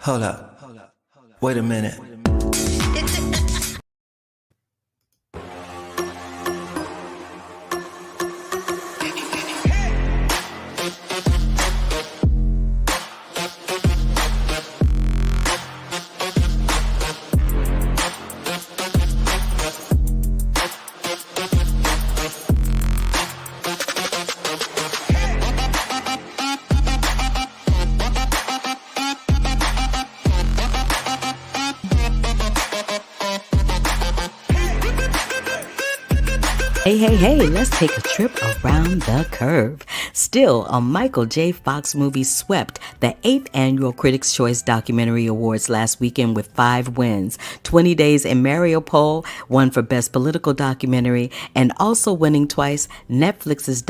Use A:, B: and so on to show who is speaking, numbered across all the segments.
A: Hold up. Wait a minute.
B: Hey, let's take a trip around the curve. Still, a Michael J. Fox movie swept the 8th Annual Critics' Choice Documentary Awards last weekend with 5 wins. 20 Days in Mariupol won for Best Political Documentary, and also winning twice, Netflix's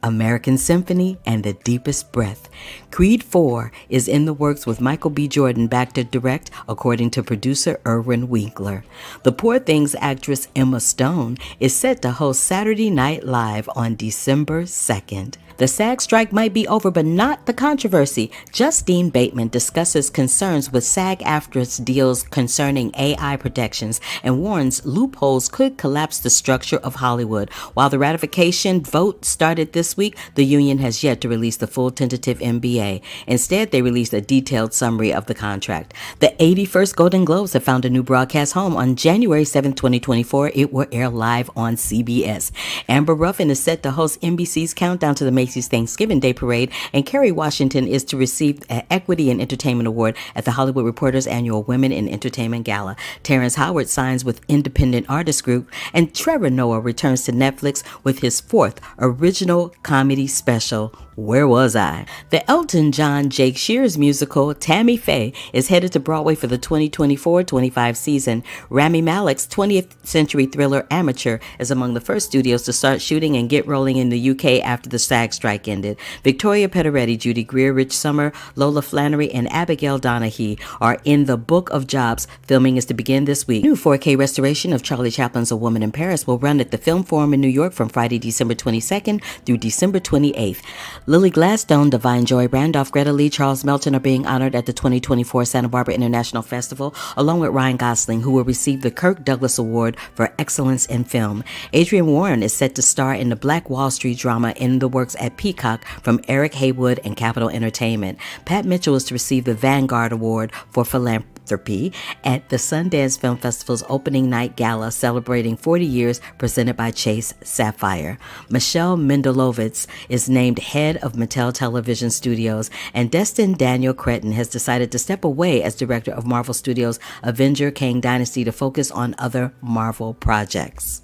B: American Symphony and The Deepest Breath. Creed 4 is in the works with Michael B. Jordan back to direct, according to producer Irwin Winkler. The Poor Things actress Emma Stone is set to host Saturday Night Live on December 2nd. The SAG strike might be over, but not the controversy. Justine Bateman discusses concerns with SAG-AFTRA's deals concerning AI protections and warns loopholes could collapse the structure of Hollywood. While the ratification vote started this week, the union has yet to release the full tentative MBA. Instead, they released a detailed summary of the contract. The 81st Golden Globes have found a new broadcast home. On January 7, 2024, it will air live on CBS. Amber Ruffin is set to host NBC's Countdown to the Macy's Thanksgiving Day Parade, and Kerry Washington is to receive an Equity and Entertainment Award at the Hollywood Reporter's annual Women in Entertainment Gala. Terrence Howard signs with Independent Artist Group, and Trevor Noah returns to Netflix with his 4th original comedy special, Where Was I? The Elton John Jake Shears musical Tammy Faye is headed to Broadway for the 2024-25 season. Rami Malek's 20th century thriller Amateur is among the first studios to start shooting and get rolling in the UK after the SAG strike ended. Victoria Peteretti, Judy Greer, Rich Sommer, Lola Flannery, and Abigail Donaghy are in the Book of Jobs. Filming is to begin this week. New 4K restoration of Charlie Chaplin's A Woman in Paris will run at the Film Forum in New York from Friday, December 22nd through December 28th. Lily Gladstone, Divine Joy Randolph, Greta Lee, Charles Melton are being honored at the 2024 Santa Barbara International Festival, along with Ryan Gosling, who will receive the Kirk Douglas Award for Excellence in Film. Adrienne Warren is set to star in the Black Wall Street drama In the Works at Peacock from Eric Haywood and Capitol Entertainment. Pat Mitchell is to receive the Vanguard Award for Philanthropy at the Sundance Film Festival's opening night gala celebrating 40 years, presented by Chase Sapphire. Michelle Mendelovitz is named head of Mattel Television Studios, and Destin Daniel Cretton has decided to step away as director of Marvel Studios' Avenger Kang Dynasty to focus on other Marvel projects.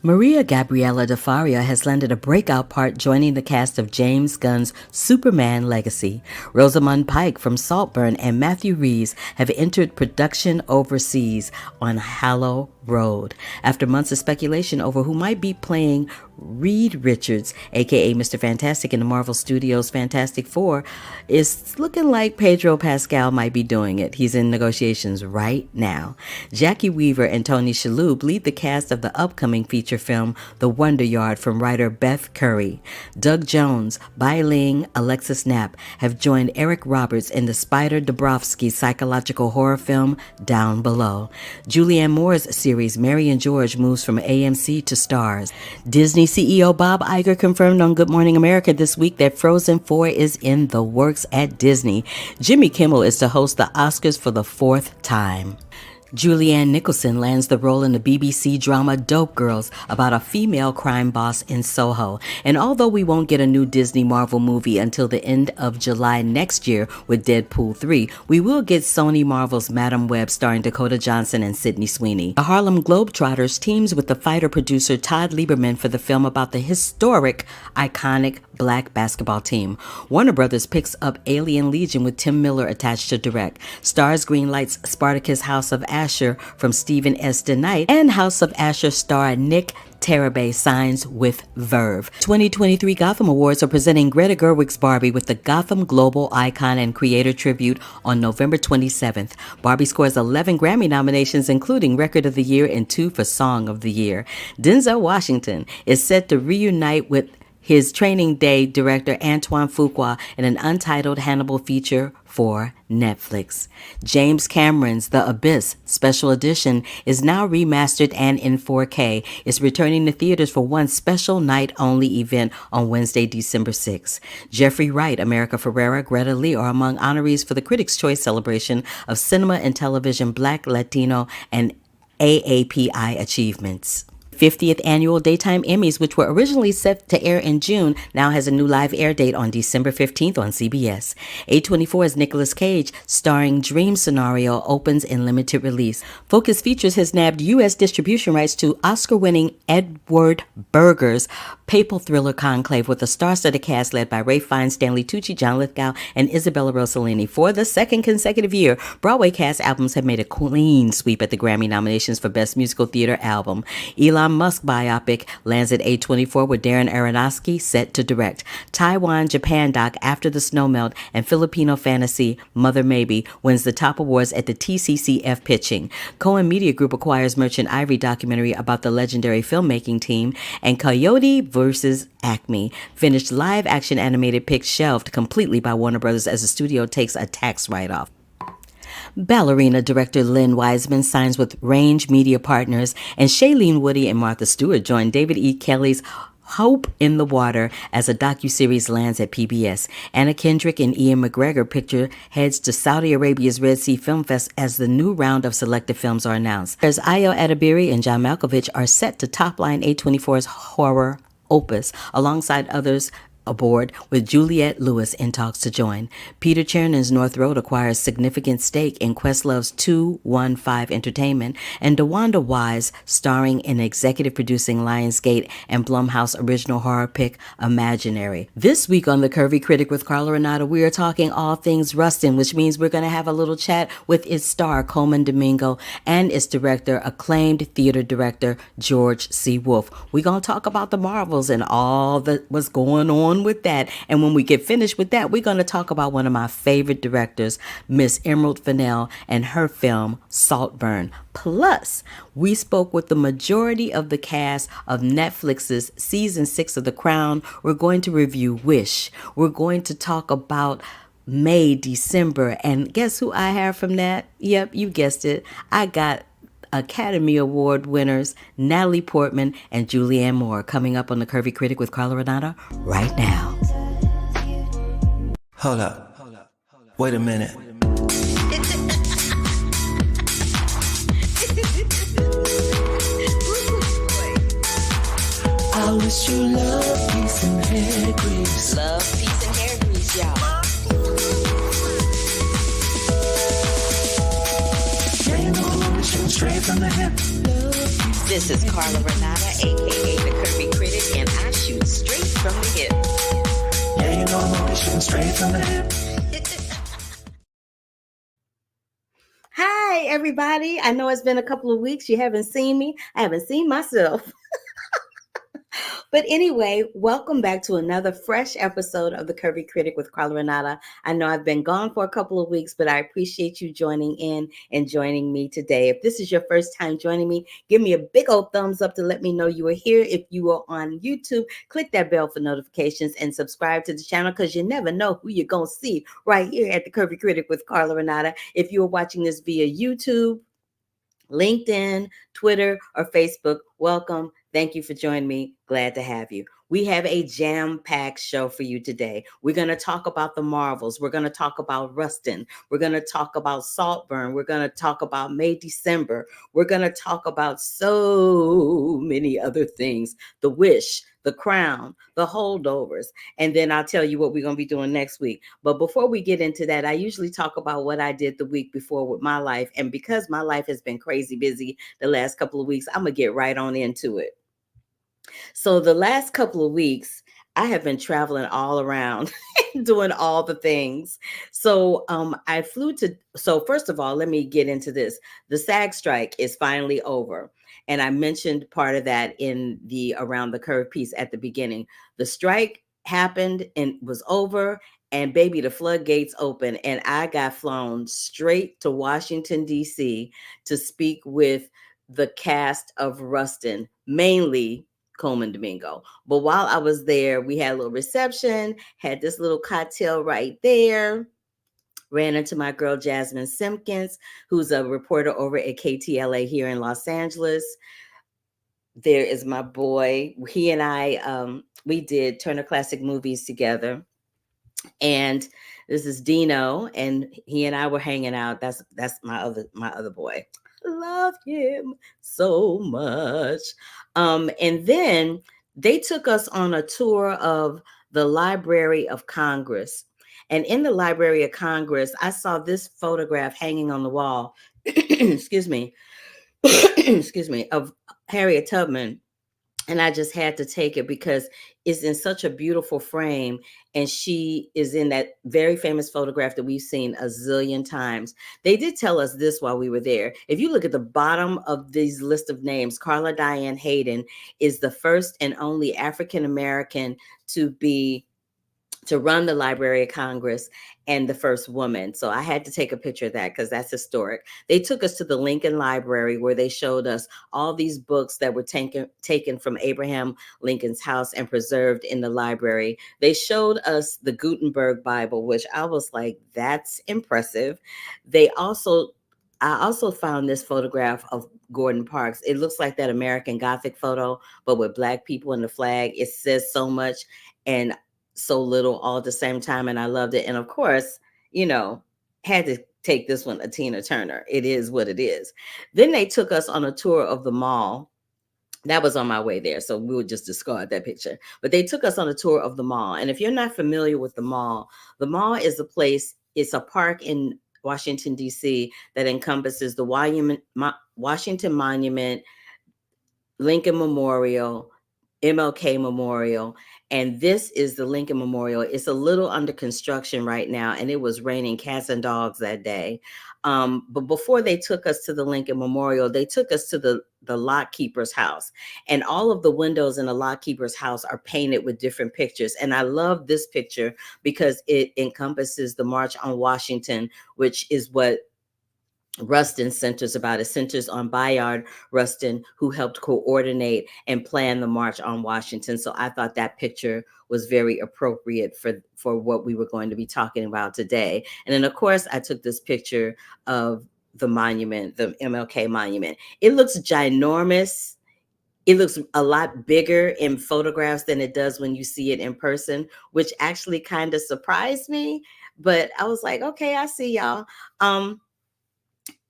B: Maria Gabriela de Faria has landed a breakout part joining the cast of James Gunn's Superman Legacy. Rosamund Pike from Saltburn and Matthew Reeves have entered production overseas on Hallow Road. After months of speculation over who might be playing Reed Richards, aka Mr. Fantastic in the Marvel Studios' Fantastic Four, it's looking like Pedro Pascal might be doing it. He's in negotiations right now. Jackie Weaver and Tony Shalhoub lead the cast of the upcoming feature film The Wonder Yard from writer Beth Curry. Doug Jones, Bai Ling, Alexis Knapp have joined Eric Roberts in the Spider Dabrowski psychological horror film Down Below. Julianne Moore's series Mary and George moves from AMC to Starz. Disney CEO Bob Iger confirmed on Good Morning America this week that Frozen 4 is in the works at Disney. Jimmy Kimmel is to host the Oscars for the 4th time. Julianne Nicholson lands the role in the BBC drama Dope Girls about a female crime boss in Soho. And although we won't get a new Disney Marvel movie until the end of July next year with Deadpool 3, we will get Sony Marvel's Madam Web starring Dakota Johnson and Sydney Sweeney. The Harlem Globetrotters teams with the fighter producer Todd Lieberman for the film about the historic, iconic Black basketball team. Warner Brothers picks up Alien Legion with Tim Miller attached to direct. Stars greenlights Spartacus House of Asher from Stephen S. DeKnight, and House of Asher star Nick Terabay signs with Verve. 2023 Gotham Awards are presenting Greta Gerwig's Barbie with the Gotham Global Icon and Creator Tribute on November 27th. Barbie scores 11 Grammy nominations, including Record of the Year and 2 for Song of the Year. Denzel Washington is set to reunite with his Training Day director Antoine Fuqua in an untitled Hannibal feature for Netflix. James Cameron's The Abyss Special Edition is now remastered and in 4K. It's returning to theaters for one special night-only event on Wednesday, December 6th. Jeffrey Wright, America Ferrera, Greta Lee are among honorees for the Critics' Choice Celebration of Cinema and Television Black, Latino, and AAPI achievements. 50th Annual Daytime Emmys, which were originally set to air in June, now has a new live air date on December 15th on CBS. A24's Nicolas Cage, starring Dream Scenario, opens in limited release. Focus Features has nabbed U.S. distribution rights to Oscar-winning Edward Berger's papal thriller Conclave, with a star-studded cast led by Ralph Fiennes, Stanley Tucci, John Lithgow, and Isabella Rossellini. For the second consecutive year, Broadway cast albums have made a clean sweep at the Grammy nominations for Best Musical Theater Album. Elon Musk biopic lands at A24 with Darren Aronofsky set to direct. Taiwan-Japan doc After the Snowmelt and Filipino fantasy Mother Maybe wins the top awards at the TCCF pitching. Cohen Media Group acquires Merchant Ivory documentary about the legendary filmmaking team, and Coyote vs. Acme finished live-action animated pick shelved completely by Warner Brothers as the studio takes a tax write-off. Ballerina director Lynn Wiseman signs with Range Media Partners, and Shailene Woodley and Martha Stewart join David E. Kelly's Hope in the Water as a docuseries lands at PBS. Anna Kendrick and Ian McGregor picture heads to Saudi Arabia's Red Sea Film Fest as the new round of selected films are announced. As Ayo Edebiri and John Malkovich are set to topline A24's horror opus alongside others aboard, with Juliette Lewis in talks to join. Peter Chernon's North Road acquires significant stake in Questlove's 215 Entertainment, and DeWanda Wise starring in executive producing Lionsgate and Blumhouse original horror pick Imaginary. This week on The Curvy Critic with Carla Renata, we are talking all things Rustin, which means we're going to have a little chat with its star Colman Domingo and its director, acclaimed theater director George C. Wolfe. We're going to talk about the Marvels and all that was going on with that. And when we get finished with that, we're going to talk about one of my favorite directors, Miss Emerald Fennell, and her film Saltburn. Plus, we spoke with the majority of the cast of Netflix's season 6 of The Crown. We're going to review Wish. We're going to talk about May, December. And guess who I have from that? Yep, you guessed it. I got Academy Award winners Natalie Portman and Julianne Moore coming up on The Curvy Critic with Carla Renata right now.
A: Hold up. Wait a minute. I wish you love, peace, and hair grease.
B: Love, peace, and hair grease, y'all.
A: Straight from the hip.
B: This is Carla Renata, aka The Curvy Critic, and I shoot straight from the hip.
A: Yeah, you know I'm always shooting straight from the hip.
B: Hi, everybody. I know it's been a couple of weeks. You haven't seen me. I haven't seen myself. But anyway, welcome back to another fresh episode of The Curvy Critic with Carla Renata. I know I've been gone for a couple of weeks, but I appreciate you joining in and joining me today. If this is your first time joining me, give me a big old thumbs up to let me know you are here. If you are on YouTube, click that bell for notifications and subscribe to the channel, because you never know who you're going to see right here at The Curvy Critic with Carla Renata. If you are watching this via YouTube, LinkedIn, Twitter, or Facebook, welcome. Thank you for joining me. Glad to have you. We have a jam-packed show for you today. We're going to talk about the Marvels. We're going to talk about Rustin. We're going to talk about Saltburn. We're going to talk about May, December. We're going to talk about so many other things. The Wish, The Crown, The Holdovers. And then I'll tell you what we're going to be doing next week. But before we get into that, I usually talk about what I did the week before with my life. And because my life has been crazy busy the last couple of weeks, I'm going to get right on into it. So the last couple of weeks, I have been traveling all around doing all the things. So I flew to, so first of all, let me get into this. The SAG strike is finally over. And I mentioned part of that in the Around the Curve piece at the beginning. The strike happened and was over, and baby, the floodgates open, and I got flown straight to Washington, D.C. to speak with the cast of Rustin, mainly Colman Domingo. But while I was there, we had a little reception, had this little cocktail right there. Ran into my girl Jasmine Simpkins, who's a reporter over at KTLA here in Los Angeles. There is my boy. He and I, we did Turner Classic Movies together. And this is Dino, and he and I were hanging out. That's my other boy. Love him so much. And then they took us on a tour of the Library of Congress. And in the Library of Congress, I saw this photograph hanging on the wall. Excuse me. Excuse me, of Harriet Tubman, and I just had to take it because it's in such a beautiful frame. And she is in that very famous photograph that we've seen a zillion times. They did tell us this while we were there. If you look at the bottom of these list of names, Carla Diane Hayden is the first and only African American to run the Library of Congress and the first woman. So I had to take a picture of that because that's historic. They took us to the Lincoln Library where they showed us all these books that were taken from Abraham Lincoln's house and preserved in the library. They showed us the Gutenberg Bible, which I was like, that's impressive. I also found this photograph of Gordon Parks. It looks like that American Gothic photo, but with Black people in the flag. It says so much and so little all at the same time, and I loved it. And of course, had to take this one a Tina Turner. It is what it is. Then they took us on a tour of the mall. That was on my way there, so we would just discard that picture. But they took us on a tour of the mall. And if you're not familiar with the mall is a place, it's a park in Washington, D.C. that encompasses the Washington Monument, Lincoln Memorial, MLK Memorial, and this is the Lincoln Memorial. It's a little under construction right now, and it was raining cats and dogs that day. But before they took us to the Lincoln Memorial, they took us to the lock keeper's house, and all of the windows in the lock keeper's house are painted with different pictures. And I love this picture because it encompasses the March on Washington, which is what Rustin centers about. It centers on Bayard Rustin, who helped coordinate and plan the March on Washington. So I thought that picture was very appropriate for what we were going to be talking about today. And then, of course, I took this picture of the monument, the MLK monument. It looks ginormous. It looks a lot bigger in photographs than it does when you see it in person, which actually kind of surprised me. But I was like, okay, I see y'all.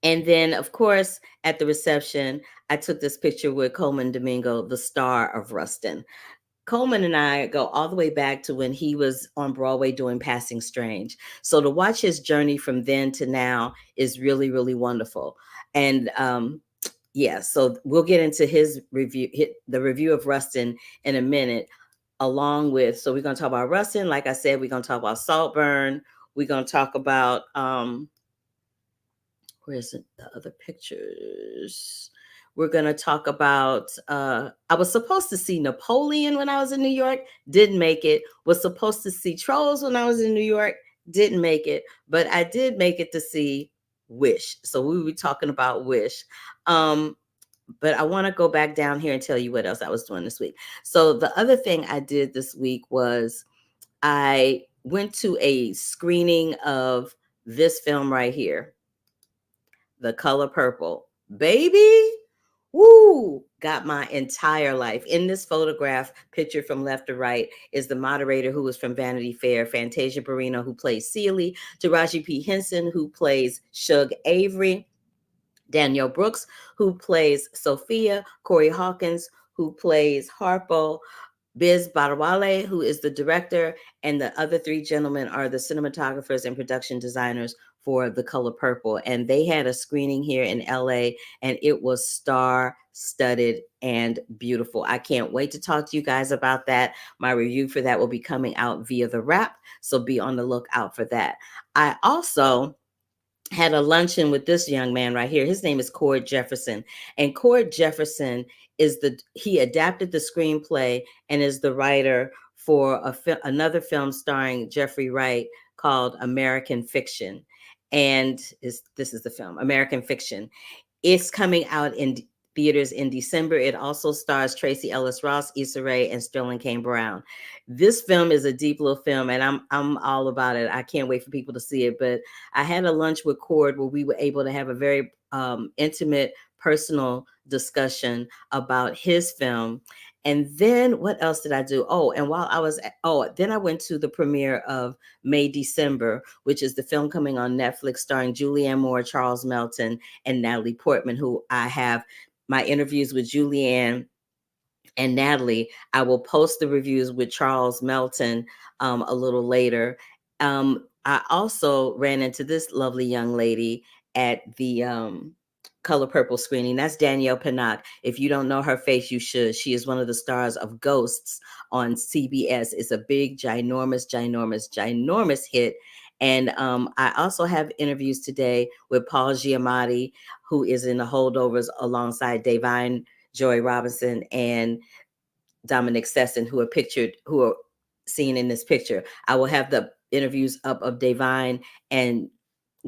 B: And then, of course, at the reception, I took this picture with Colman Domingo, the star of Rustin. Colman and I go all the way back to when he was on Broadway doing Passing Strange. So to watch his journey from then to now is really, really wonderful. And yeah, so we'll get into his review, the review of Rustin in a minute, along with, so we're going to talk about Rustin. Like I said, we're going to talk about Saltburn. We're going to talk about, where's the other pictures? We're going to talk about, I was supposed to see Napoleon when I was in New York, didn't make it. Was supposed to see Trolls when I was in New York, didn't make it. But I did make it to see Wish. So we will be talking about Wish. But I want to go back down here and tell you what else I was doing this week. So the other thing I did this week was I went to a screening of this film right here, The Color Purple. Baby, woo, got my entire life. In this photograph, picture from left to right, is the moderator who was from Vanity Fair, Fantasia Barrino, who plays Celie, Taraji P. Henson, who plays Shug Avery, Danielle Brooks, who plays Sophia, Corey Hawkins, who plays Harpo, Biz Badawale, who is the director, and the other three gentlemen are the cinematographers and production designers for The Color Purple. And they had a screening here in LA, and it was star-studded and beautiful. I can't wait to talk to you guys about that. My review for that will be coming out via the wrap, so be on the lookout for that. I also had a luncheon with this young man right here. His name is Cord Jefferson. And Cord Jefferson he adapted the screenplay and is the writer for another film starring Jeffrey Wright called American Fiction. And this is the film, American Fiction. It's coming out in theaters in December. It also stars Tracy Ellis Ross, Issa Rae, and Sterling K. Brown. This film is a deep little film, and I'm all about it. I can't wait for people to see it. But I had a lunch with Cord where we were able to have a very intimate, personal discussion about his film. And then what else did I do? Oh, and while I was, then I went to the premiere of May December, which is the film coming on Netflix starring Julianne Moore, Charles Melton, and Natalie Portman, who I have my interviews with Julianne and Natalie. I will post the reviews with Charles Melton a little later. I also ran into this lovely young lady at the Color Purple screening. That's Danielle Pinnock. If you don't know her face, you should. She is one of the stars of Ghosts on CBS. It's a big, ginormous hit. And I also have interviews today with Paul Giamatti, who is in the Holdovers alongside Davine Joy Robinson and Dominic Sesson, who are seen in this picture. I will have the interviews up of Davine and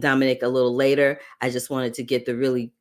B: Dominic a little later. I just wanted to get the really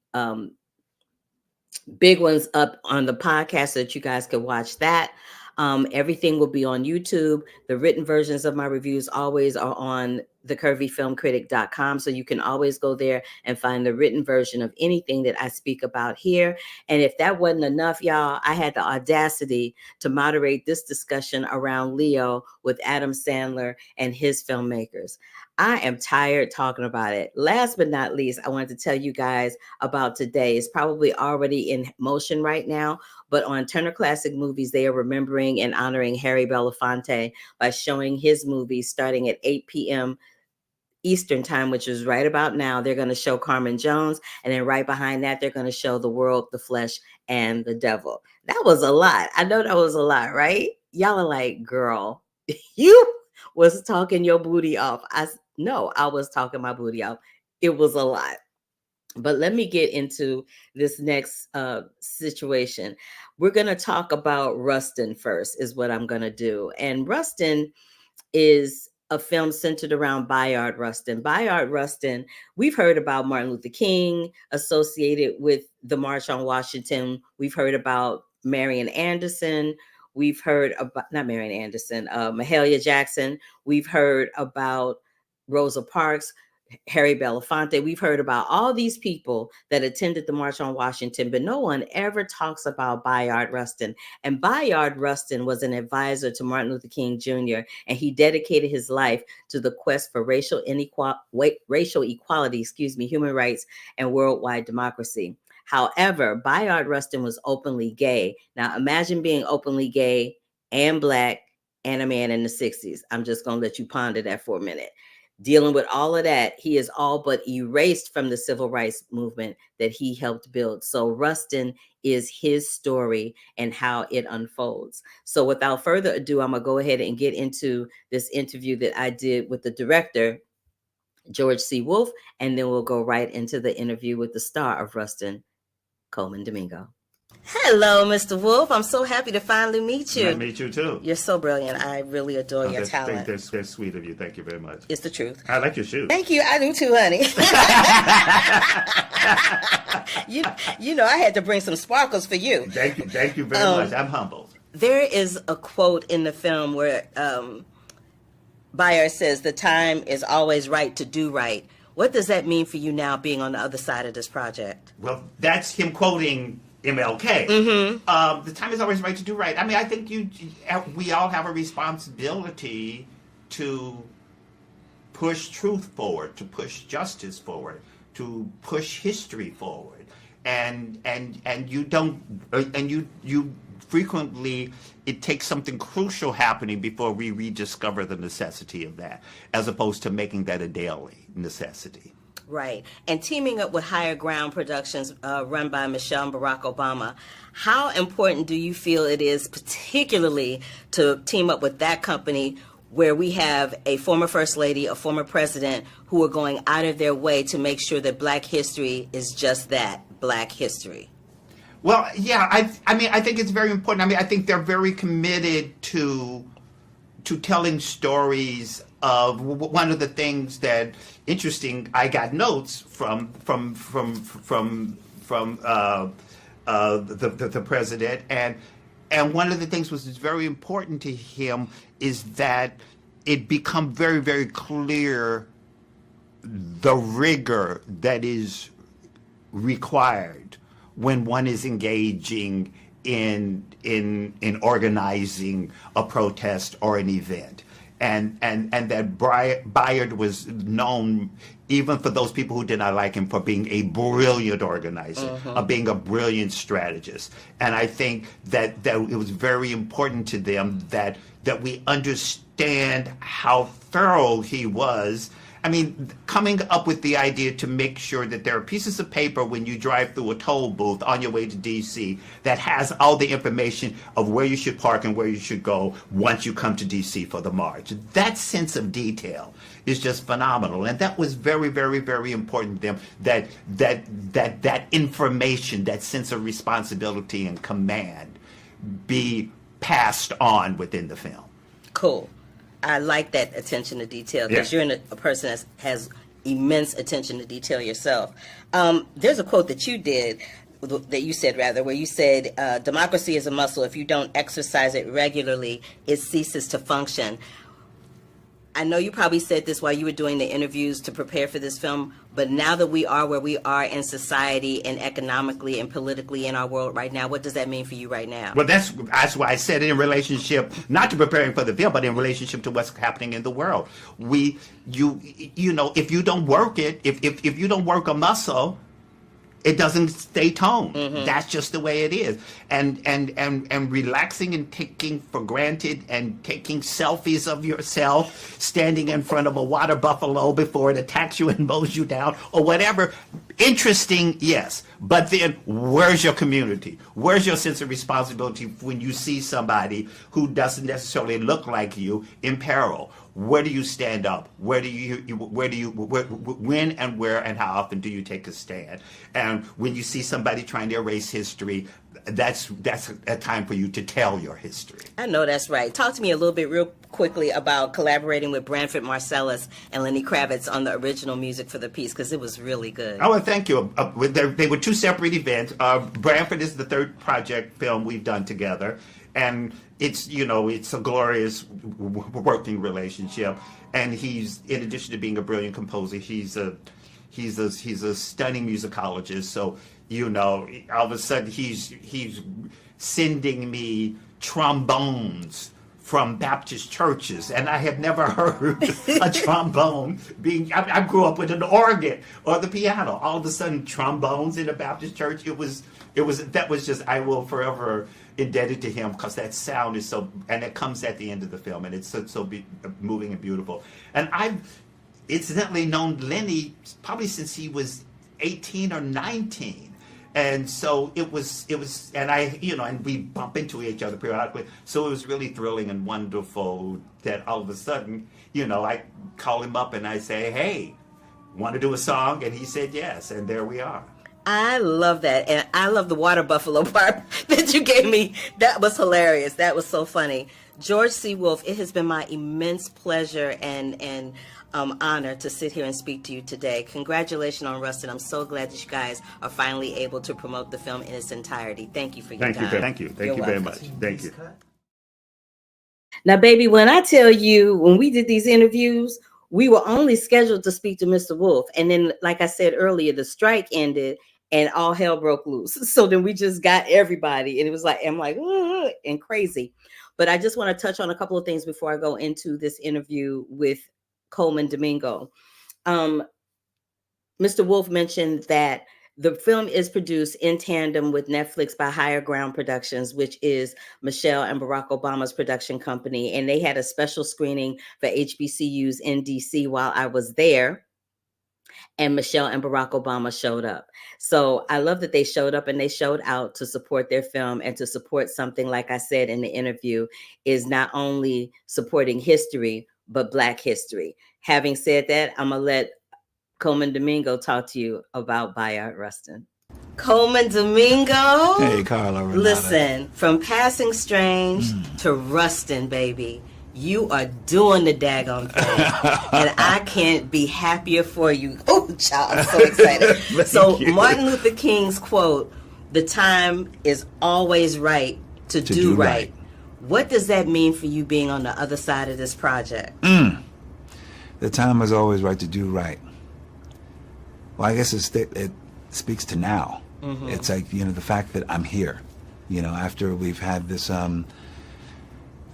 B: big ones up on the podcast so that you guys can watch that. Everything will be on YouTube. The written versions of my reviews always are on thecurvyfilmcritic.com. So you can always go there and find the written version of anything that I speak about here. And if that wasn't enough, y'all, I had the audacity to moderate this discussion around Leo with Adam Sandler and his filmmakers. I am tired talking about it. Last but not least, I wanted to tell you guys about today. It's probably already in motion right now, but on Turner Classic Movies, they are remembering and honoring Harry Belafonte by showing his movies starting at 8 p.m. Eastern time, which is right about now. They're going to show Carmen Jones, and then right behind that, they're going to show The World, the Flesh, and the Devil. That was a lot. I know that was a lot, right? Y'all are like, girl, you was talking your booty off. No, I was talking my booty off. It was a lot. But let me get into this next situation. We're going to talk about Rustin first, is what I'm going to do. And Rustin is a film centered around Bayard Rustin. Bayard Rustin, we've heard about Martin Luther King associated with the March on Washington. We've heard about Marian Anderson. We've heard about, not Marian Anderson, Mahalia Jackson. We've heard about Rosa Parks, Harry Belafonte. We've heard about all these people that attended the March on Washington, but no one ever talks about Bayard Rustin. And Bayard Rustin was an advisor to Martin Luther King Jr., and he dedicated his life to the quest for racial equality, human rights, and worldwide democracy. However, Bayard Rustin was openly gay. Now, imagine being openly gay and Black and a man in the 60s. I'm just going to let you ponder that for a minute. Dealing with all of that, he is all but erased from the civil rights movement that he helped build. So Rustin is his story and how it unfolds. So without further ado, I'm going to go ahead and get into this interview that I did with the director, George C. Wolfe, and then we'll go right into the interview with the star of Rustin, Colman Domingo. Hello, Mr. Wolfe. I'm so happy to finally meet you.
C: I meet you too.
B: You're so brilliant. I really adore your talent.
C: That's sweet of you. Thank you very much.
B: It's the truth.
C: I like your shoes.
B: Thank you. I do too, honey. you know, I had to bring some sparkles for you.
C: Thank you very much. I'm humbled.
B: There is a quote in the film where Bayard says, "The time is always right to do right." What does that mean for you now, being on the other side of this project?
C: Well, that's him quoting MLK. Mm-hmm. The time is always right to do right. I mean, I think we all have a responsibility to push truth forward, to push justice forward, to push history forward, and you frequently, it takes something crucial happening before we rediscover the necessity of that, as opposed to making that a daily necessity.
B: Right. And teaming up with Higher Ground Productions, run by Michelle and Barack Obama, how important do you feel it is, particularly to team up with that company where we have a former First Lady, a former president, who are going out of their way to make sure that Black history is just that, Black history?
C: Well, yeah, I mean, I think it's very important. I mean, I think they're very committed to telling stories of one of the things that interesting. I got notes from the president, and one of the things was very important to him is that it become very, very clear the rigor that is required when one is engaging in organizing a protest or an event. And that Bayard was known, even for those people who did not like him, for being a brilliant organizer, being a brilliant strategist. And I think that it was very important to them that we understand how thorough he was. I mean, coming up with the idea to make sure that there are pieces of paper when you drive through a toll booth on your way to D.C. that has all the information of where you should park and where you should go once you come to D.C. for the march. That sense of detail is just phenomenal. And that was very, very, very important to them, that information, that sense of responsibility and command be passed on within the film.
B: Cool. I like that attention to detail because you're a person that has immense attention to detail yourself. There's a quote that you said where you said, democracy is a muscle. If you don't exercise it regularly, it ceases to function. I know you probably said this while you were doing the interviews to prepare for this film, but now that we are where we are in society and economically and politically in our world right now, what does that mean for you right now?
C: Well, that's why I said it in relationship, not to preparing for the film, but in relationship to what's happening in the world. You know, if you don't work it, if you don't work a muscle, it doesn't stay toned. That's just the way it is. And relaxing and taking for granted and taking selfies of yourself, standing in front of a water buffalo before it attacks you and mows you down or whatever. Interesting, yes. But then where's your community? Where's your sense of responsibility when you see somebody who doesn't necessarily look like you in peril? Where do you stand up? When and where and how often do you take a stand? And when you see somebody trying to erase history, that's a time for you to tell your history.
B: I know that's right. Talk to me a little bit real quickly about collaborating with Branford Marsalis and Lenny Kravitz on the original music for the piece, because it was really good.
C: Oh, well, thank you. They were two separate events. Branford is the third project film we've done together. And it's a glorious working relationship. And he's, in addition to being a brilliant composer, he's a stunning musicologist. So, all of a sudden he's sending me trombones from Baptist churches, and I have never heard a trombone being. I grew up with an organ or the piano. All of a sudden, trombones in a Baptist church. That was just. I will forever indebted to him because that sound is so, and it comes at the end of the film, and it's so moving and beautiful. And I've incidentally known Lenny probably since he was 18 or 19. And so it was, and and we bump into each other periodically. So it was really thrilling and wonderful that all of a sudden, I call him up and I say, hey, want to do a song? And he said yes, and there we are.
B: I love that. And I love the water buffalo part that you gave me. That was hilarious. That was so funny. George C. Wolfe, it has been my immense pleasure and honor to sit here and speak to you today. Congratulations on Rustin. I'm so glad that you guys are finally able to promote the film in its entirety. Thank you for your time.
C: Thank you very much. Thank you.
B: Now, baby, when I tell you, when we did these interviews, we were only scheduled to speak to Mr. Wolfe. And then, like I said earlier, the strike ended and all hell broke loose. So then we just got everybody. And it was like, I'm like, and crazy. But I just want to touch on a couple of things before I go into this interview with Colman Domingo. Mr. Wolfe mentioned that the film is produced in tandem with Netflix by Higher Ground Productions, which is Michelle and Barack Obama's production company. And they had a special screening for HBCUs in DC while I was there. And Michelle and Barack Obama showed up. So I love that they showed up and they showed out to support their film and to support something, like I said in the interview, is not only supporting history, but Black history. Having said that, I'm going to let Colman Domingo talk to you about Bayard Rustin. Colman Domingo.
D: Hey, Carla. Renata.
B: Listen, from Passing Strange to Rustin, baby. You are doing the daggone thing. And I can't be happier for you. Oh, child, I'm so excited. So Martin Luther King's quote The time is always right to do right. What does that mean for you being on the other side of this project?
D: The time is always right to do right. Well, I guess it speaks to now. It's like, you know, the fact that I'm here, you know, after we've had this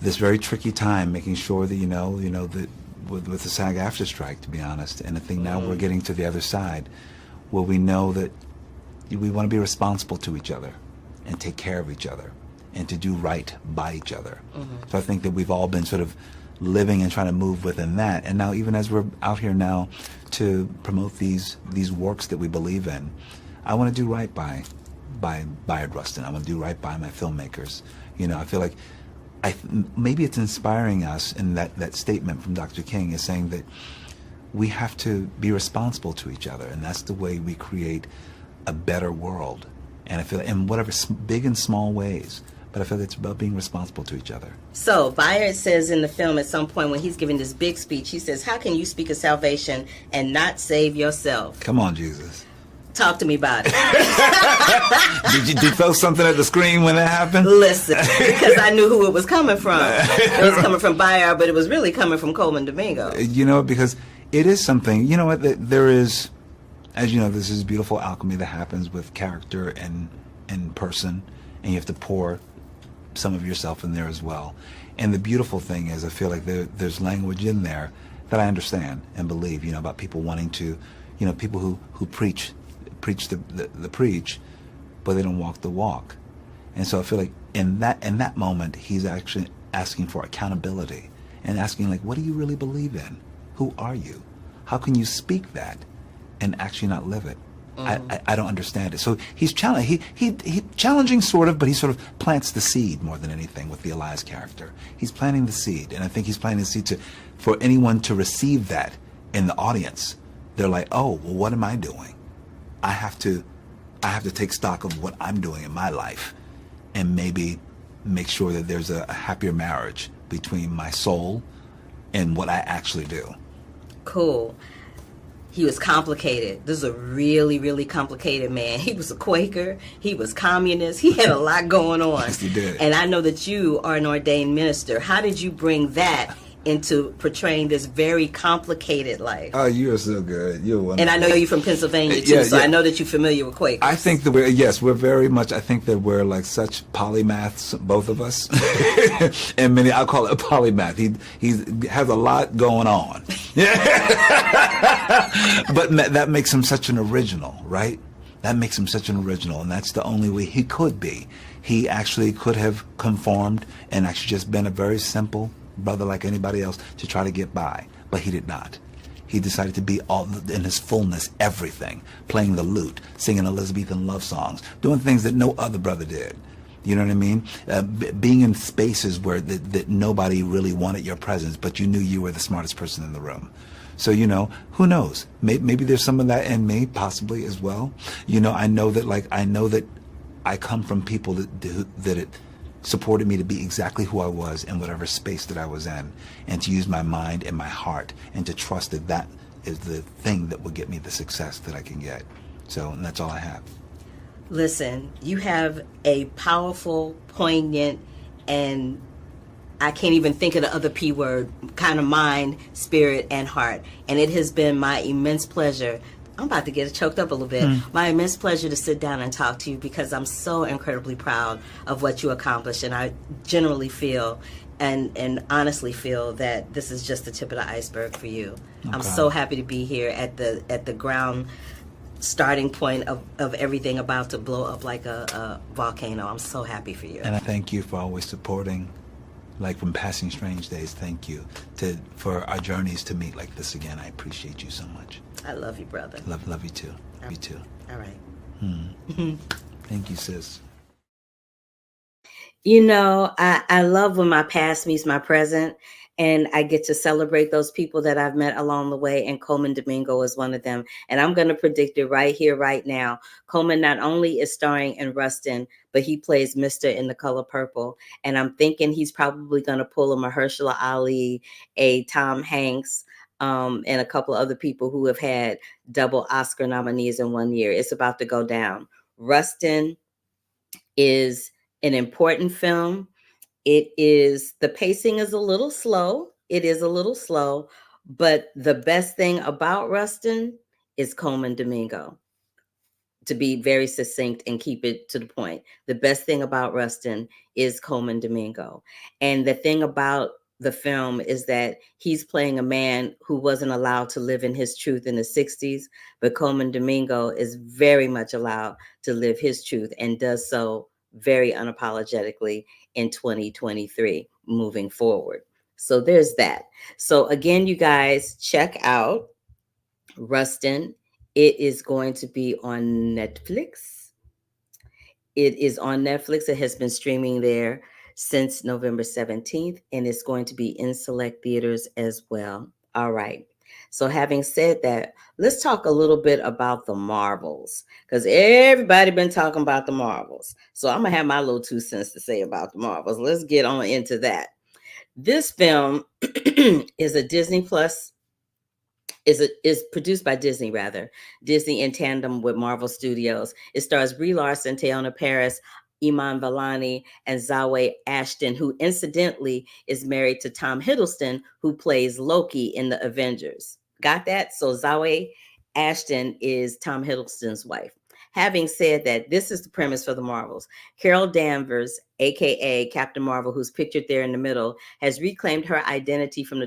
D: this very tricky time, making sure that, you know, that with the SAG-AFTRA strike, to be honest, and I think now we're getting to the other side, where we know that we want to be responsible to each other and take care of each other and to do right by each other. So I think that we've all been sort of living and trying to move within that. And now, even as we're out here now to promote these works that we believe in, I want to do right by Rustin. I want to do right by my filmmakers. You know, I feel like maybe it's inspiring us, in that statement from Dr. King is saying that we have to be responsible to each other, and that's the way we create a better world. And I feel, in whatever big and small ways, but I feel it's about being responsible to each other.
B: So Bayard says in the film at some point when he's giving this big speech, he says, how can you speak of salvation and not save yourself?
D: Come on, Jesus.
B: Talk to me about it.
D: Did you throw something at the screen when that happened?
B: Listen, because I knew who it was coming from. It was coming from Bayard, but it was really coming from Colman Domingo.
D: You know, because it is something, you know what, there is, as you know, this is beautiful alchemy that happens with character and person, and you have to pour some of yourself in there as well. And the beautiful thing is, I feel like there's language in there that I understand and believe, you know, about people wanting to, you know, people who preach the preach, but they don't walk the walk. And so I feel like in that moment, he's actually asking for accountability and asking, like, what do you really believe in? Who are you? How can you speak that and actually not live it? I don't understand it. So he's challenging, he challenging sort of, but he sort of plants the seed more than anything with the Elias character. He's planting the seed, and I think he's planting the seed for anyone to receive that in the audience. They're like, oh, well, what am I doing? I have to take stock of what I'm doing in my life, and maybe make sure that there's a happier marriage between my soul and what I actually do.
B: Cool. He was complicated. This is a really, really complicated man. He was a Quaker. He was communist. He had a lot going on.
D: Yes, he did.
B: And I know that you are an ordained minister. How did you bring that into portraying this very complicated life?
D: Oh, you are so good. You're wonderful.
B: And I know you're from Pennsylvania too, so I know that you're familiar with Quakers.
D: I think that we're very much, I think that we're like such polymaths, both of us. And I'll call it a polymath. He has a lot going on. But that makes him such an original, right? That makes him such an original, and that's the only way he could be. He actually could have conformed and actually just been a very simple brother like anybody else to try to get by, but he did not. He decided to be all in his fullness, everything, playing the lute, singing Elizabethan love songs, doing things that no other brother did. You know what I mean? Being in spaces where that nobody really wanted your presence, but you knew you were the smartest person in the room. So, you know, who knows? Maybe there's some of that in me, possibly as well. You know, I know that I come from people that it supported me to be exactly who I was in whatever space that I was in, and to use my mind and my heart, and to trust that that is the thing that will get me the success that I can get. So, and that's all I have.
B: Listen, you have a powerful, poignant, and I can't even think of the other P word, kind of mind, spirit, and heart. And it has been my immense pleasure. I'm about to get choked up a little bit. My immense pleasure to sit down and talk to you, because I'm so incredibly proud of what you accomplished. And I generally feel and honestly feel that this is just the tip of the iceberg for you. Okay. I'm so happy to be here at the ground starting point of everything about to blow up like a volcano. I'm so happy for you.
D: And I thank you for always supporting, like from Passing Strange Days. Thank you for our journeys to meet like this again. I appreciate you so much.
B: I love you, brother.
D: Love you too. You too.
B: All right.
D: Thank you, sis.
B: You know, I love when my past meets my present, and I get to celebrate those people that I've met along the way, and Colman Domingo is one of them. And I'm going to predict it right here, right now. Colman not only is starring in Rustin, but he plays Mr. in The Color Purple. And I'm thinking he's probably going to pull a Mahershala Ali, a Tom Hanks, and a couple of other people who have had double Oscar nominees in one year. It's about to go down. Rustin is an important film. The pacing is a little slow. It is a little slow, but the best thing about Rustin is Colman Domingo. To be very succinct and keep it to the point, the best thing about Rustin is Colman Domingo. And the thing about the film is that he's playing a man who wasn't allowed to live in his truth in the 60s, but Colman Domingo is very much allowed to live his truth and does so very unapologetically in 2023 moving forward. So there's that. So again, you guys check out Rustin. It is going to be on Netflix. It is on Netflix. It has been streaming there since November 17th, and it's going to be in select theaters as well. All right. So having said that, let's talk a little bit about the Marvels, because everybody been talking about the Marvels. So I'm going to have my little 2 cents to say about the Marvels. Let's get on into that. This film is a Disney Plus is produced by Disney, Disney in tandem with Marvel Studios. It stars Brie Larson, Teyonah Parris, Iman Vellani, and Zawe Ashton, who incidentally is married to Tom Hiddleston, who plays Loki in the Avengers. Got that? So Zawe Ashton is Tom Hiddleston's wife. Having said that, this is the premise for the Marvels. Carol Danvers, aka Captain Marvel, who's pictured there in the middle, has reclaimed her identity from the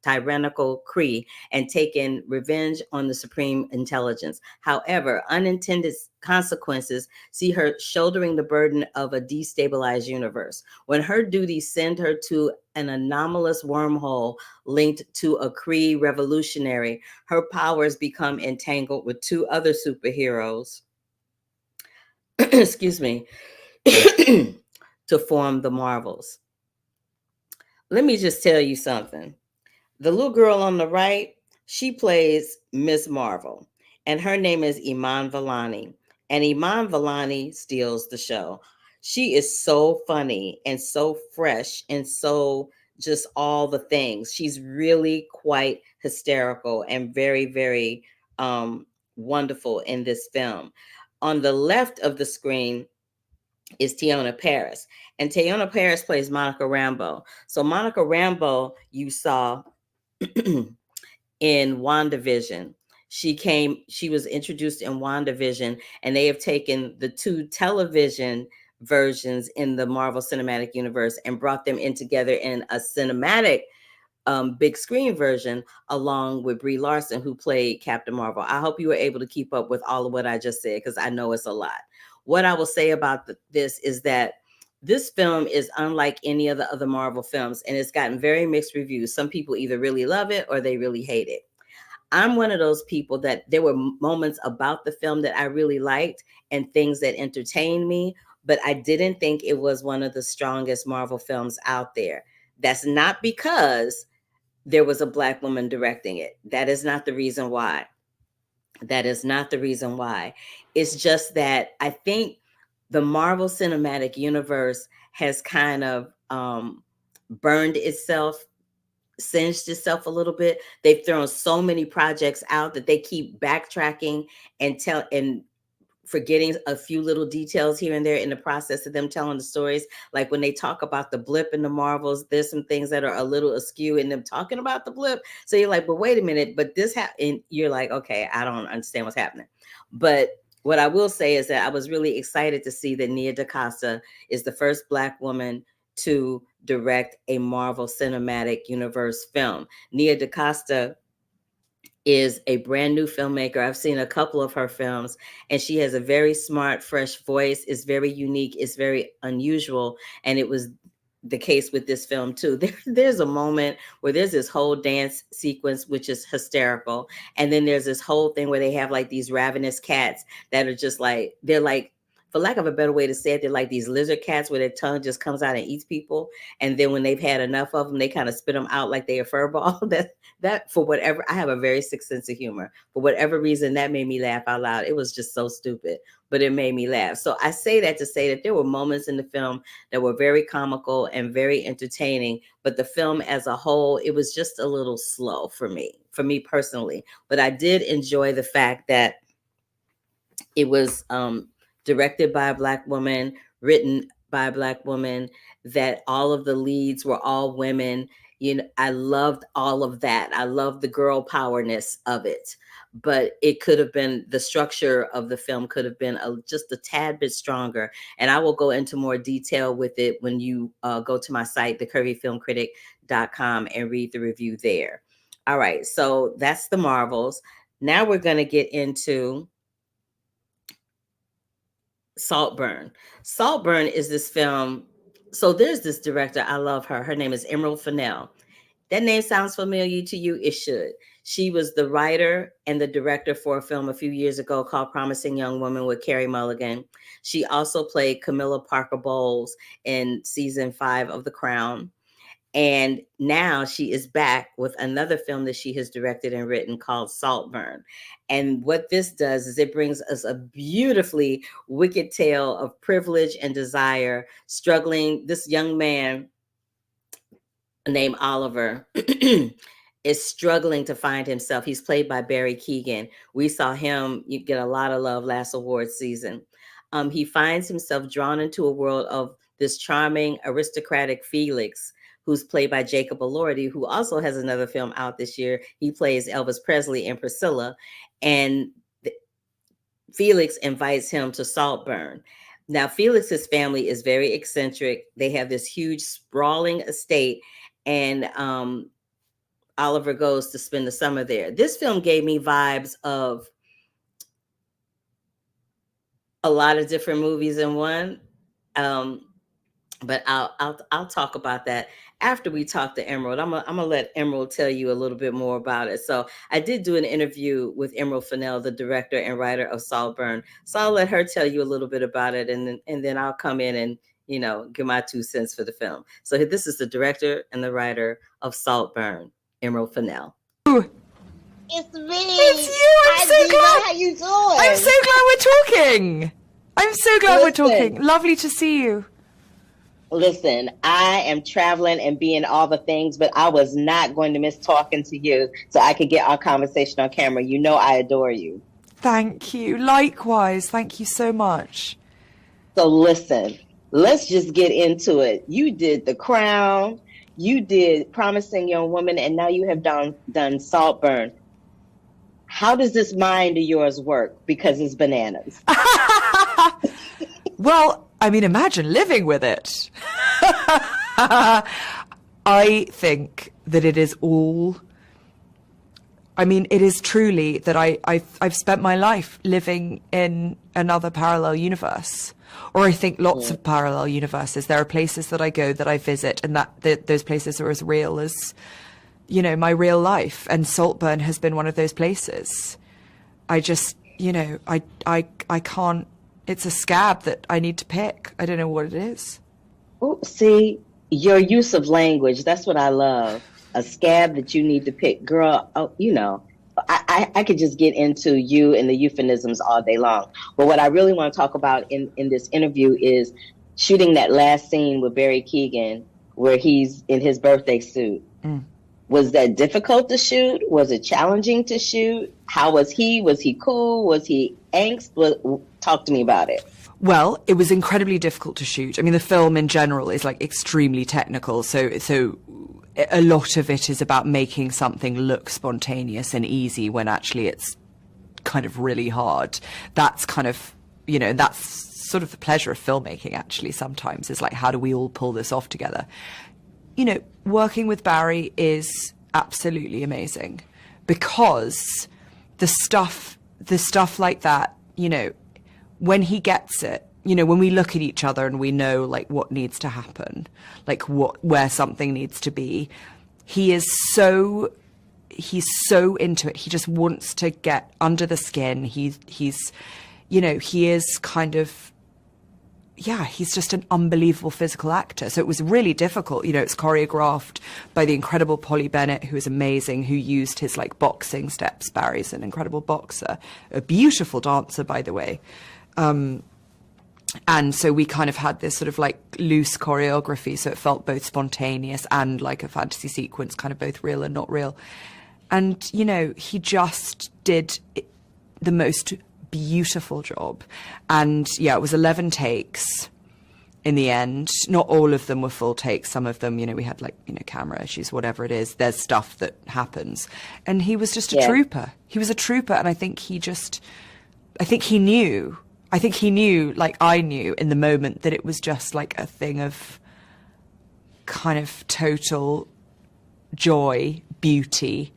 B: tyrannical Kree and taken revenge on the Supreme Intelligence. However, unintended consequences see her shouldering the burden of a destabilized universe. When her duties send her to an anomalous wormhole linked to a Kree revolutionary, her powers become entangled with 2 other superheroes excuse me, to form the Marvels. Let me just tell you something. The little girl on the right, she plays Miss Marvel, and her name is Iman Vellani. And Iman Vellani steals the show. She is so funny and so fresh and so just all the things. She's really quite hysterical and very, very wonderful in this film. On the left of the screen is Teyonah Parris. And Teyonah Parris plays Monica Rambeau. So Monica Rambeau, you saw in WandaVision. She was introduced in WandaVision, and they have taken the 2 television versions in the Marvel Cinematic Universe and brought them in together in a cinematic big screen version, along with Brie Larson, who played Captain Marvel. I hope you were able to keep up with all of what I just said, because I know it's a lot. What I will say about this is that this film is unlike any of the other Marvel films, and it's gotten very mixed reviews. Some people either really love it or they really hate it. I'm one of those people that there were moments about the film that I really liked and things that entertained me, but I didn't think it was one of the strongest Marvel films out there. That's not because there was a Black woman directing it. That is not the reason why. That is not the reason why. It's just that I think the Marvel Cinematic Universe has kind of burned itself, singed itself a little bit. They've thrown so many projects out that they keep backtracking and forgetting a few little details here and there in the process of them telling the stories. Like when they talk about the blip in the Marvels, there's some things that are a little askew in them talking about the blip. So you're like, but wait a minute, but this happened. You're like, okay, I don't understand what's happening. But what I will say is that I was really excited to see that Nia DaCosta is the first Black woman to direct a Marvel Cinematic Universe film. Nia DaCosta is a brand new filmmaker. I've seen a couple of her films, and she has a very smart, fresh voice. It's very unique. It's very unusual. And it was the case with this film too. There's a moment where there's this whole dance sequence, which is hysterical. And then there's this whole thing where they have like these ravenous cats that are just like, they're like, for lack of a better way to say it, they're like these lizard cats where their tongue just comes out and eats people. And then when they've had enough of them, they kind of spit them out like they're a fur ball. That for whatever, I have a very sick sense of humor. For whatever reason, that made me laugh out loud. It was just so stupid, but it made me laugh. So I say that to say that there were moments in the film that were very comical and very entertaining, but the film as a whole, it was just a little slow for me personally. But I did enjoy the fact that it was directed by a Black woman, written by a Black woman, that all of the leads were all women. You know, I loved all of that. I loved the girl powerness of it, but it could have been, the structure of the film could have been just a tad bit stronger. And I will go into more detail with it when you go to my site, thecurvyfilmcritic.com, and read the review there. All right, so that's the Marvels. Now we're going to get into Saltburn. Saltburn is this film. So there's this director. I love her. Her name is Emerald Fennell. That name sounds familiar to you. It should. She was the writer and the director for a film a few years ago called Promising Young Woman with Carey Mulligan. She also played Camilla Parker Bowles in season 5 of The Crown. And now she is back with another film that she has directed and written called Saltburn. And what this does is it brings us a beautifully wicked tale of privilege and desire, struggling. This young man named Oliver is struggling to find himself. He's played by Barry Keoghan. We saw him get a lot of love last awards season. He finds himself drawn into a world of this charming, aristocratic Felix, who's played by Jacob Elordi, who also has another film out this year. He plays Elvis Presley in Priscilla. And Felix invites him to Saltburn. Now, Felix's family is very eccentric. They have this huge, sprawling estate, and Oliver goes to spend the summer there. This film gave me vibes of a lot of different movies in one. But I'll talk about that after we talk to Emerald. I'm gonna let Emerald tell you a little bit more about it. So I did do an interview with Emerald Fennell, the director and writer of Saltburn. So I'll let her tell you a little bit about it, and then I'll come in and, you know, give my 2 cents for the film. So this is the director and the writer of Saltburn, Emerald Fennell.
E: It's me.
F: It's you. I'm so glad.
E: How you doing?
F: I'm so glad we're talking. I'm so glad we're
E: Listen.
F: talking. Lovely to see you.
E: Listen, I am traveling and being all the things, but I was not going to miss talking to you so I could get our conversation on camera. You know I adore you.
F: Thank you. Likewise. Thank you so much.
E: So listen, let's just get into it. You did The Crown, you did Promising Young Woman, and now you have done Saltburn. How does this mind of yours work? Because it's bananas.
F: Well, I mean, imagine living with it. I think that it is all, I mean, it is truly that I've spent my life living in another parallel universe. Or I think lots of parallel universes. There are places that I go, that I visit, and that those places are as real as, you know, my real life. And Saltburn has been one of those places. I just, you know, I can't. It's a scab that I need to pick. I don't know what it is.
E: Oh, see, your use of language, that's what I love. A scab that you need to pick. Girl, oh, you know, I could just get into you and the euphemisms all day long. But what I really want to talk about in this interview is shooting that last scene with Barry Keoghan where he's in his birthday suit. Was that difficult to shoot? Was it challenging to shoot? How was he? Was he cool? Was he angst? Talk to me about it.
F: Well, it was incredibly difficult to shoot. I mean, the film in general is like extremely technical. So a lot of it is about making something look spontaneous and easy when actually it's kind of really hard. That's kind of, you know, that's sort of the pleasure of filmmaking actually sometimes, is like, how do we all pull this off together? You know, working with Barry is absolutely amazing because the stuff like that, you know, when he gets it, you know, when we look at each other and we know like what needs to happen, like where something needs to be, he's so into it. He just wants to get under the skin. He's, you know, he is kind of, yeah, he's just an unbelievable physical actor. So it was really difficult. You know, it's choreographed by the incredible Polly Bennett, who is amazing, who used his like boxing steps. Barry's an incredible boxer, a beautiful dancer, by the way. And so we kind of had this sort of like loose choreography. So it felt both spontaneous and like a fantasy sequence, kind of both real and not real. And, you know, he just did the most beautiful job. And yeah, it was 11 takes. in the end. Not all of them were full takes. Some of them, we had camera issues, whatever it is. There's stuff that happens. And he was just a trooper. He was a trooper. And I think he knew, like I knew in the moment, that it was just like a thing of kind of total joy, beauty,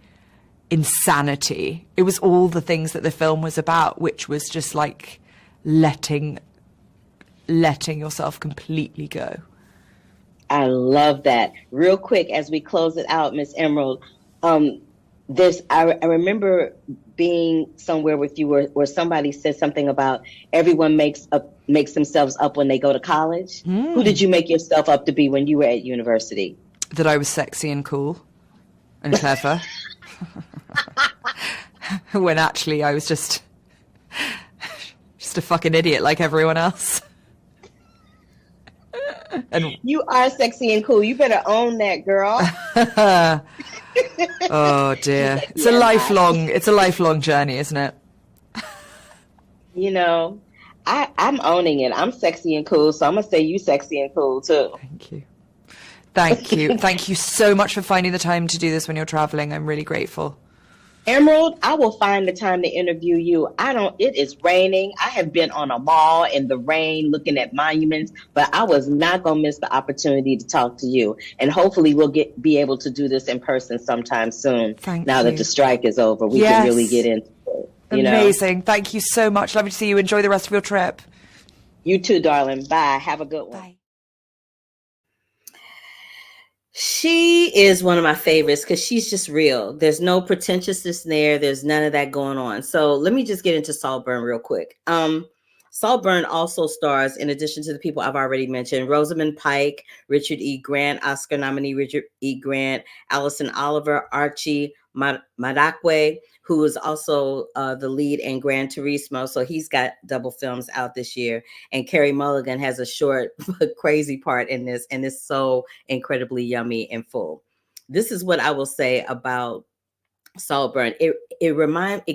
F: insanity. It was all the things that the film was about, which was just like letting yourself completely go.
E: I love that. Real quick, as we close it out, Miss Emerald, I remember being somewhere with you where somebody said something about everyone makes themselves up when they go to college. Who did you make yourself up to be when you were at university?
F: That I was sexy and cool and clever. When actually I was just a fucking idiot like everyone else. And
E: you are sexy and cool. You better own that, girl.
F: Oh dear. It's a lifelong journey, isn't it?
E: I'm owning it. I'm sexy and cool, so I'm gonna say you sexy and cool too.
F: Thank you. Thank you. Thank you so much for finding the time to do this when you're traveling. I'm really grateful.
E: Emerald, I will find the time to interview you. It is raining. I have been on a mall in the rain looking at monuments, but I was not going to miss the opportunity to talk to you. And hopefully we'll be able to do this in person sometime soon. Now that the strike is over, we can really get into it.
F: Amazing. Thank you so much. Lovely to see you. Enjoy the rest of your trip.
E: You too, darling. Bye. Have a good one.
F: Bye.
B: She is one of my favorites because she's just real. There's no pretentiousness there. There's none of that going on. So let me just get into Saltburn real quick. Saltburn also stars, in addition to the people I've already mentioned, Rosamund Pike, Richard E. Grant, Oscar nominee Richard E. Grant, Allison Oliver, Archie Madakwe, who is also the lead in Gran Turismo. So he's got double films out this year. And Carey Mulligan has a short, crazy part in this, and it's so incredibly yummy and full. This is what I will say about Saltburn. It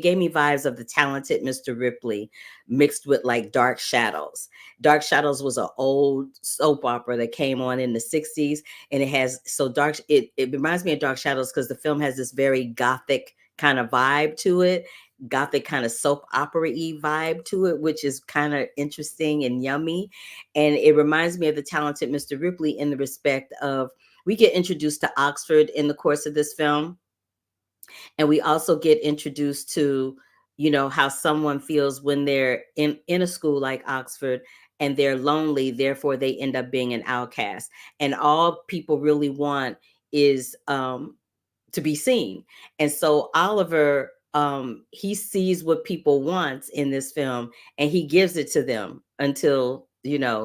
B: gave me vibes of The Talented Mr. Ripley mixed with like Dark Shadows. Dark Shadows was an old soap opera that came on in the 60s, and it reminds me of Dark Shadows because the film has this very gothic kind of vibe to it, gothic kind of soap opera-y vibe to it, which is kind of interesting and yummy. And it reminds me of The Talented Mr. Ripley in the respect of we get introduced to Oxford in the course of this film. And we also get introduced to, how someone feels when they're in a school like Oxford and they're lonely, therefore they end up being an outcast. And all people really want is to be seen. And so Oliver, he sees what people want in this film and he gives it to them until,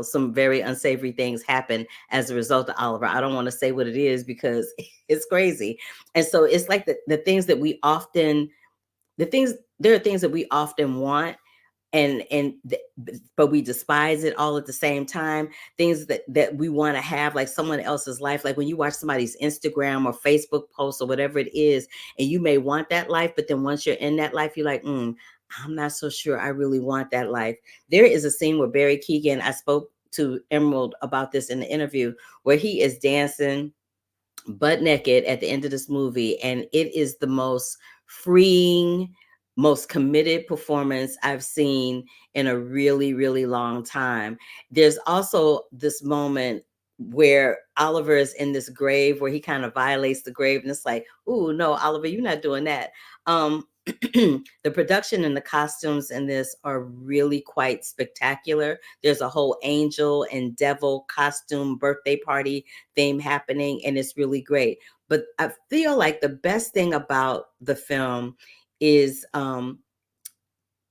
B: some very unsavory things happen as a result of Oliver. I don't want to say what it is because it's crazy. And so it's like there are things that we often want but we despise it all at the same time. Things that we want to have, like someone else's life. Like when you watch somebody's Instagram or Facebook post or whatever it is, and you may want that life, but then once you're in that life, you're like, I'm not so sure I really want that life. There is a scene where Barry Keoghan, I spoke to Emerald about this in the interview, where he is dancing butt naked at the end of this movie. And it is the most freeing, most committed performance I've seen in a really, really long time. There's also this moment where Oliver is in this grave where he kind of violates the grave. And it's like, ooh, no, Oliver, you're not doing that. The production and the costumes in this are really quite spectacular. There's a whole angel and devil costume birthday party theme happening, and it's really great. But I feel like the best thing about the film is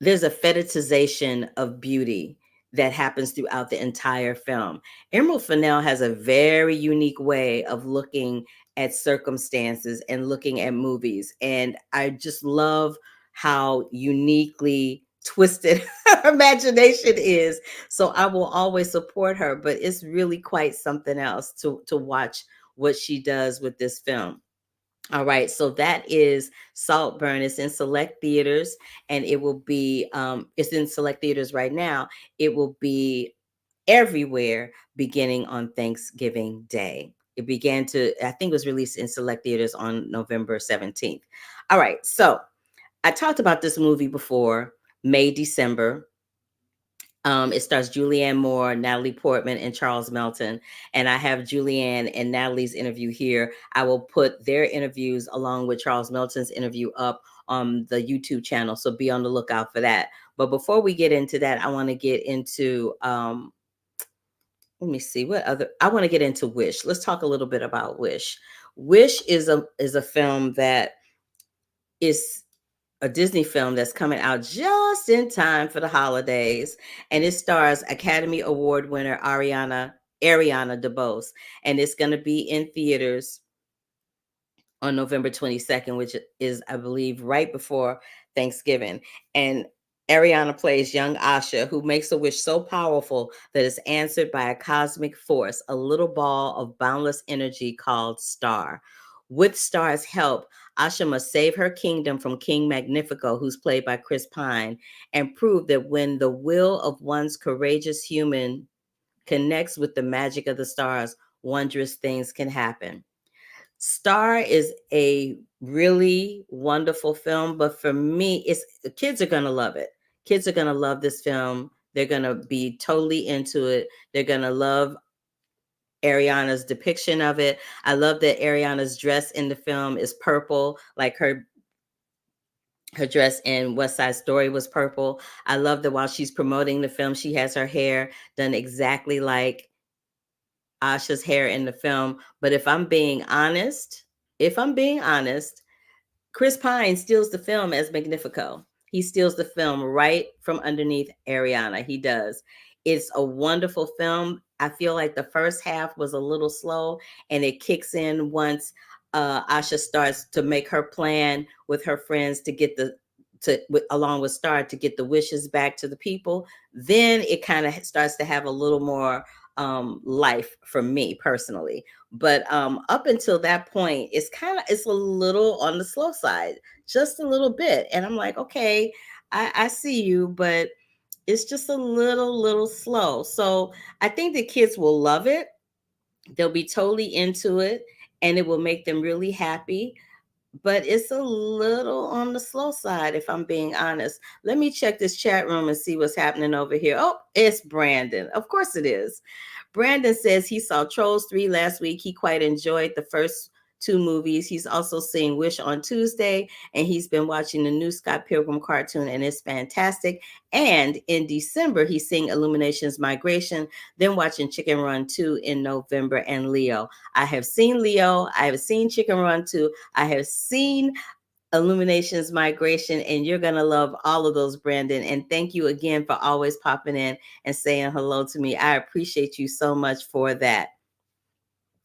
B: there's a fetishization of beauty that happens throughout the entire film. Emerald Fennell has a very unique way of looking at circumstances and looking at movies. And I just love how uniquely twisted her imagination is. So I will always support her, but it's really quite something else to watch what she does with this film. All right, so that is Saltburn. It's in select theaters, and it will be, it's in select theaters right now. It will be everywhere beginning on Thanksgiving Day. It began to, I think it was released in select theaters on November 17th. All right, so I talked about this movie before, May December. It stars Julianne Moore, Natalie Portman, and Charles Melton. And I have Julianne and Natalie's interview here. I will put their interviews along with Charles Melton's interview up on the YouTube channel. So be on the lookout for that. But before we get into that, I want to get into let me see I want to get into Wish. Let's talk a little bit about Wish. Wish is a film that is a Disney film that's coming out just in time for the holidays, and it stars Academy Award winner Ariana DeBose, and it's going to be in theaters on November 22nd, which is, I believe, right before Thanksgiving. And Ariana plays young Asha, who makes a wish so powerful that it's answered by a cosmic force, a little ball of boundless energy called Star. With Star's help, Asha must save her kingdom from King Magnifico, who's played by Chris Pine, and prove that when the will of one's courageous human connects with the magic of the stars, wondrous things can happen. Star is a really wonderful film, but for me, the kids are going to love it. Kids are going to love this film. They're going to be totally into it. They're going to love Ariana's depiction of it. I love that Ariana's dress in the film is purple, like her dress in West Side Story was purple. I love that while she's promoting the film, she has her hair done exactly like Asha's hair in the film. But if I'm being honest, Chris Pine steals the film as Magnifico. He steals the film right from underneath Ariana. He does. It's a wonderful film. I feel like the first half was a little slow, and it kicks in once Asha starts to make her plan with her friends to get along with Star to get the wishes back to the people. Then it kind of starts to have a little more life for me personally. But up until that point, it's a little on the slow side, just a little bit. And I'm like, okay, I see you, but it's just a little slow. So I think the kids will love it. They'll be totally into it, and it will make them really happy. But it's a little on the slow side, if I'm being honest. Let me check this chat room and see what's happening over here. Oh, it's Brandon. Of course it is. Brandon says he saw Trolls 3 last week. He quite enjoyed the first two movies. He's also seeing Wish on Tuesday, and he's been watching the new Scott Pilgrim cartoon, and it's fantastic. And in December, he's seeing Illumination's Migration, then watching Chicken Run 2 in November, and Leo. I have seen Leo. I have seen Chicken Run 2. I have seen Illumination's Migration, and you're going to love all of those, Brandon. And thank you again for always popping in and saying hello to me. I appreciate you so much for that.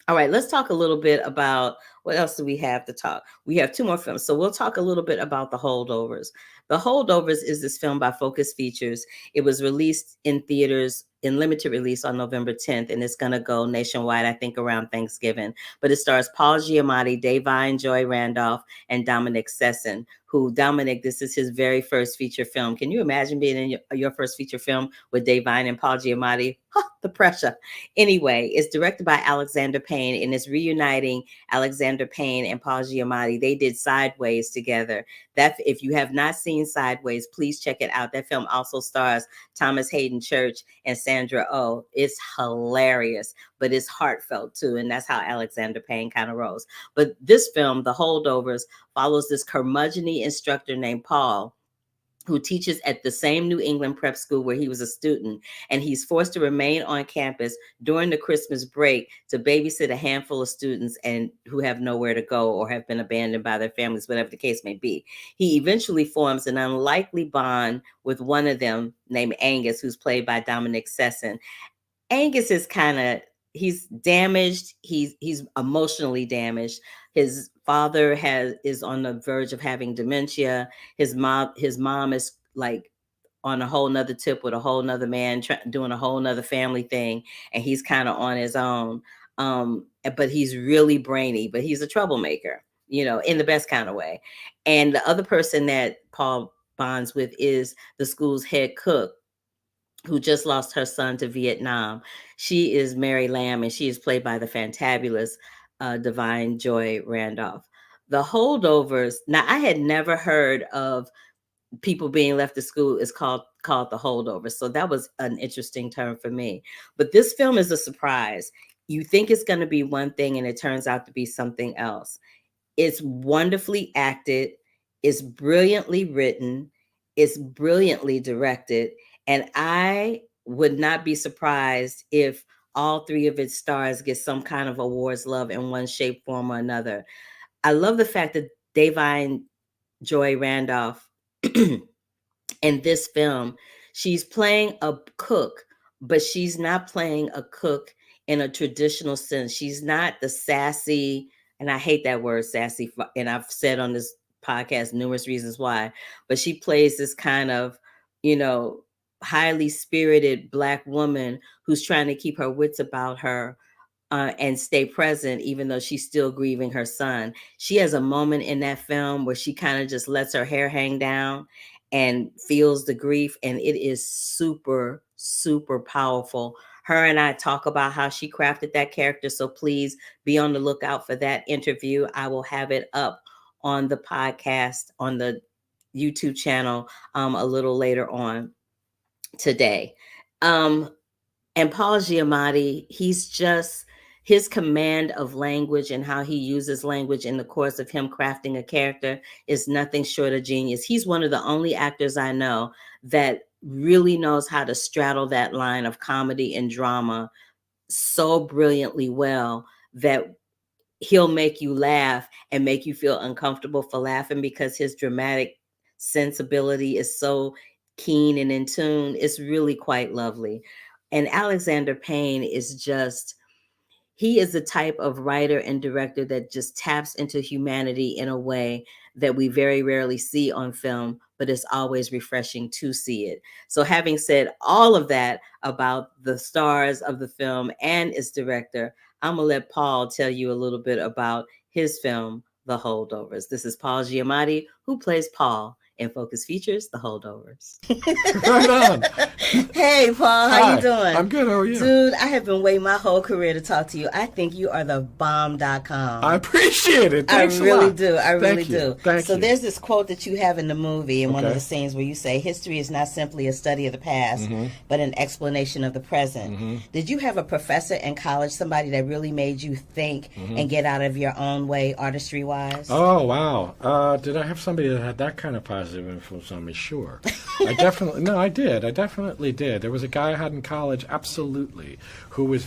B: All right, let's talk a little bit about what else do we have to talk. We have two more films. So we'll talk a little bit about The Holdovers. The Holdovers is this film by Focus Features. It was released in theaters in limited release on November 10th, and it's going to go nationwide, I think, around Thanksgiving. But it stars Paul Giamatti, Davine Joy Randolph, and Dominic Sesson, who Dominic, this is his very first feature film. Can you imagine being in your first feature film with Davine and Paul Giamatti? The pressure. Anyway, it's directed by Alexander Payne, and it's reuniting Alexander Payne and Paul Giamatti. They did Sideways together. That, if you have not seen Sideways, please check it out. That film also stars Thomas Hayden Church and Sandra Oh. It's hilarious, but it's heartfelt too, and that's how Alexander Payne kind of rolls. But this film, The Holdovers, follows this curmudgeon-y instructor named Paul, who teaches at the same New England prep school where he was a student, and he's forced to remain on campus during the Christmas break to babysit a handful of students and who have nowhere to go or have been abandoned by their families, whatever the case may be. He eventually forms an unlikely bond with one of them named Angus, who's played by Dominic Sesson. Angus is he's damaged. He's emotionally damaged. His father is on the verge of having dementia. His mom is like on a whole nother tip with a whole nother man doing a whole nother family thing. And he's kind of on his own. But he's really brainy, but he's a troublemaker, in the best kind of way. And the other person that Paul bonds with is the school's head cook, who just lost her son to Vietnam. She is Mary Lamb, and she is played by the fantabulous Divine Joy Randolph. The Holdovers. Now, I had never heard of people being left at school is called the holdovers. So that was an interesting term for me. But this film is a surprise. You think it's going to be one thing and it turns out to be something else. It's wonderfully acted, it's brilliantly written, it's brilliantly directed, and I would not be surprised if all three of its stars get some kind of awards love in one shape, form, or another. I love the fact that Davine Joy Randolph in this film, she's playing a cook, but she's not playing a cook in a traditional sense. She's not the sassy, and I hate that word sassy, and I've said on this podcast numerous reasons why, but she plays this kind of, highly spirited Black woman who's trying to keep her wits about her and stay present, even though she's still grieving her son. She has a moment in that film where she kind of just lets her hair hang down and feels the grief. And it is super, super powerful. Her and I talk about how she crafted that character. So please be on the lookout for that interview. I will have it up on the podcast, on the YouTube channel a little later on today. And Paul Giamatti, his command of language and how he uses language in the course of him crafting a character is nothing short of genius. He's one of the only actors I know that really knows how to straddle that line of comedy and drama so brilliantly well that he'll make you laugh and make you feel uncomfortable for laughing because his dramatic sensibility is so keen and in tune. It's really quite lovely. And Alexander Payne is he is the type of writer and director that just taps into humanity in a way that we very rarely see on film, but it's always refreshing to see it. So having said all of that about the stars of the film and its director, I'm going to let Paul tell you a little bit about his film, The Holdovers. This is Paul Giamatti, who plays Paul in Focus Features, The Holdovers.
G: Right on.
B: Hey, Paul, how you doing?
G: I'm good. How are you?
B: Dude, I have been waiting my whole career to talk to you. I think you are the bomb.com.
G: I appreciate it. Thanks
B: I really
G: a lot.
B: do. I really
G: Thank you.
B: do.
G: Thank
B: so
G: you.
B: there's this quote that you have in the movie in one of the scenes where you say, history is not simply a study of the past, but an explanation of the present. Did you have a professor in college, somebody that really made you think and get out of your own way artistry-wise?
G: Oh, wow. Did I have somebody that had that kind of positive influence on me? Sure. I definitely did. There was a guy I had in college, absolutely, who was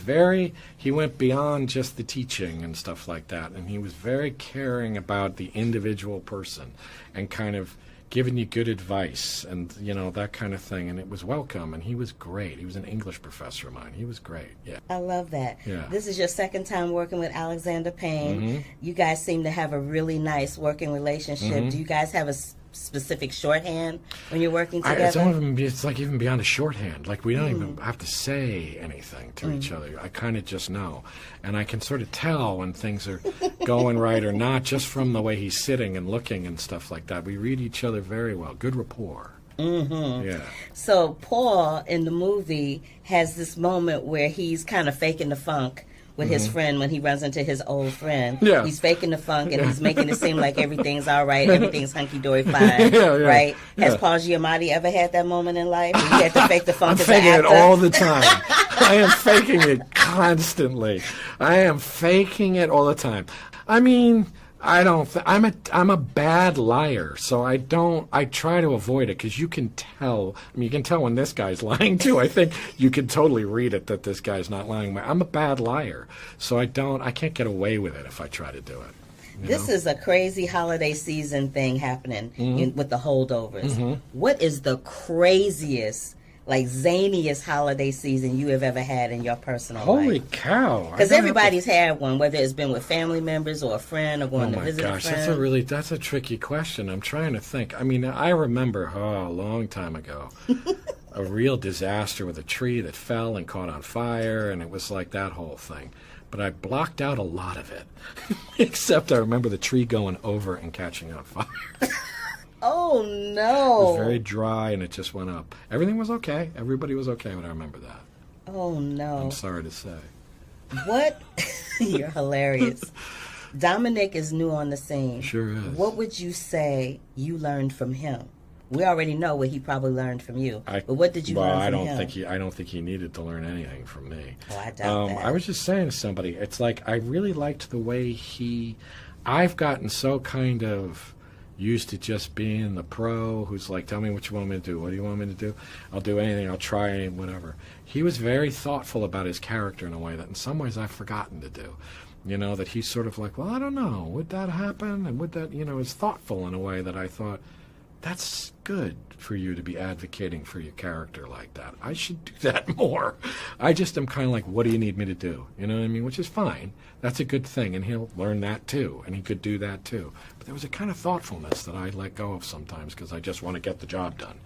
G: he went beyond just the teaching and stuff like that, and he was very caring about the individual person and kind of giving you good advice and, that kind of thing, and it was welcome, and he was great. He was an English professor of mine. He was great, yeah.
B: I love that.
G: Yeah.
B: This is your second time working with Alexander Payne. You guys seem to have a really nice working relationship. Do you guys have a specific shorthand when you're working together?
G: It's like even beyond a shorthand. Like we don't even have to say anything to each other. I kind of just know. And I can sort of tell when things are going right or not just from the way he's sitting and looking and stuff like that. We read each other very well. Good rapport. Yeah.
B: So Paul in the movie has this moment where he's kind of faking the funk with his friend when he runs into his old friend.
G: Yeah.
B: He's faking the funk and he's making it seem like everything's all right, everything's hunky-dory fine, right? Has Paul Giamatti ever had that moment in life where you had to fake the funk as an actor?
G: I'm faking it all the time. I am faking it constantly. I am faking it all the time. I mean, I'm a bad liar, so I try to avoid it because you can tell. I mean, you can tell when this guy's lying too. I think you can totally read it that this guy's not lying. I'm a bad liar, so I can't get away with it if I try to do it.
B: This is a crazy holiday season thing happening with the holdovers. What is the craziest, zaniest holiday season you have ever had in your personal life?
G: Holy cow.
B: Because everybody's had one, whether it's been with family members or a friend or going to visit a friend.
G: Oh my gosh, that's a tricky question. I'm trying to think. I mean, I remember, a long time ago, a real disaster with a tree that fell and caught on fire, and it was like that whole thing. But I blocked out a lot of it, except I remember the tree going over and catching on fire.
E: Oh
G: It
E: no.
G: was very dry, and it just went up. Everything was okay. Everybody was okay, but I remember that.
E: Oh no.
G: I'm sorry to say.
E: What? You're hilarious. Dominic is new on the scene.
G: Sure is.
E: What would you say you learned from him? We already know what he probably learned from you. But what did you learn from him?
G: I don't think he needed to learn anything from me.
E: Oh, I doubt that.
G: I was just saying to somebody, it's like I really liked the way I've gotten so kind of used to just being the pro who's like, tell me what you want me to do. What do you want me to do? I'll do anything. I'll try anything, whatever. He was very thoughtful about his character in a way that in some ways I've forgotten to do. You know, that he's sort of like, well, I don't know. Would that happen? And would that, is thoughtful in a way that I thought, that's good for you to be advocating for your character like that. I should do that more. I just am kind of like, what do you need me to do? You know what I mean? Which is fine. That's a good thing, and he'll learn that too, and he could do that too. But there was a kind of thoughtfulness that I let go of sometimes because I just want to get the job done.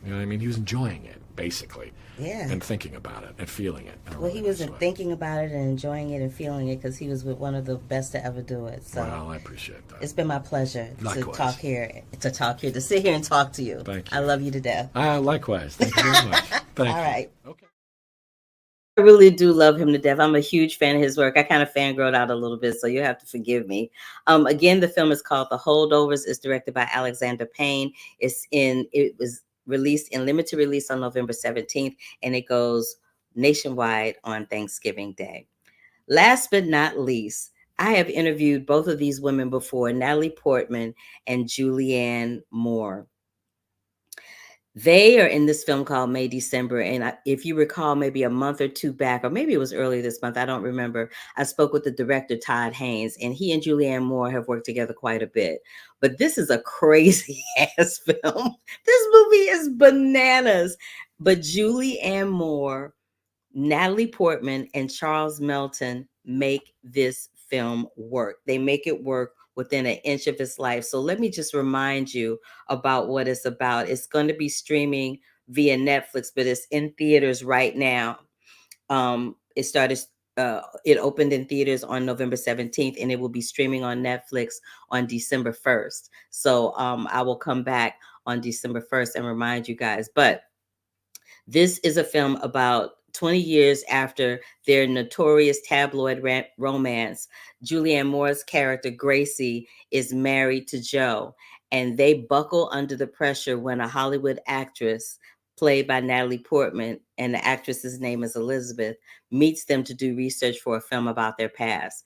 G: You know what I mean? He was enjoying it, basically.
E: Yeah.
G: And thinking about it and feeling it.
E: Well, he wasn't thinking about it and enjoying it and feeling it because he was with one of the best to ever do it. So
G: well, I appreciate that.
E: It's been my pleasure
G: Likewise.
E: to sit here and talk to you.
G: Thank you.
E: I love you to death.
G: Likewise. Thank you very much. Thank
E: All
G: you.
E: right.
G: Okay.
E: I really do love him to death. I'm a huge fan of his work. I kind of fangirled out a little bit, so you have to forgive me. Again, the film is called The Holdovers. It's directed by Alexander Payne. It was released in limited release on November 17th, and it goes nationwide on Thanksgiving Day. Last but not least, I have interviewed both of these women before, Natalie Portman and Julianne Moore. They are in this film called May December. And if you recall, maybe a month or two back, or maybe it was earlier this month, I don't remember. I spoke with the director, Todd Haynes, and he and Julianne Moore have worked together quite a bit. But this is a crazy ass film. This movie is bananas. But Julianne Moore, Natalie Portman, and Charles Melton make this film work. They make it work within an inch of his life. So let me just remind you about what it's about. It's going to be streaming via Netflix, but it's in theaters right now. It opened in theaters on November 17th, and it will be streaming on Netflix on December 1st. So I will come back on December 1st and remind you guys. But this is a film about 20 years after their notorious tabloid romance. Julianne Moore's character, Gracie, is married to Joe, and they buckle under the pressure when a Hollywood actress, played by Natalie Portman, and the actress's name is Elizabeth, meets them to do research for a film about their past.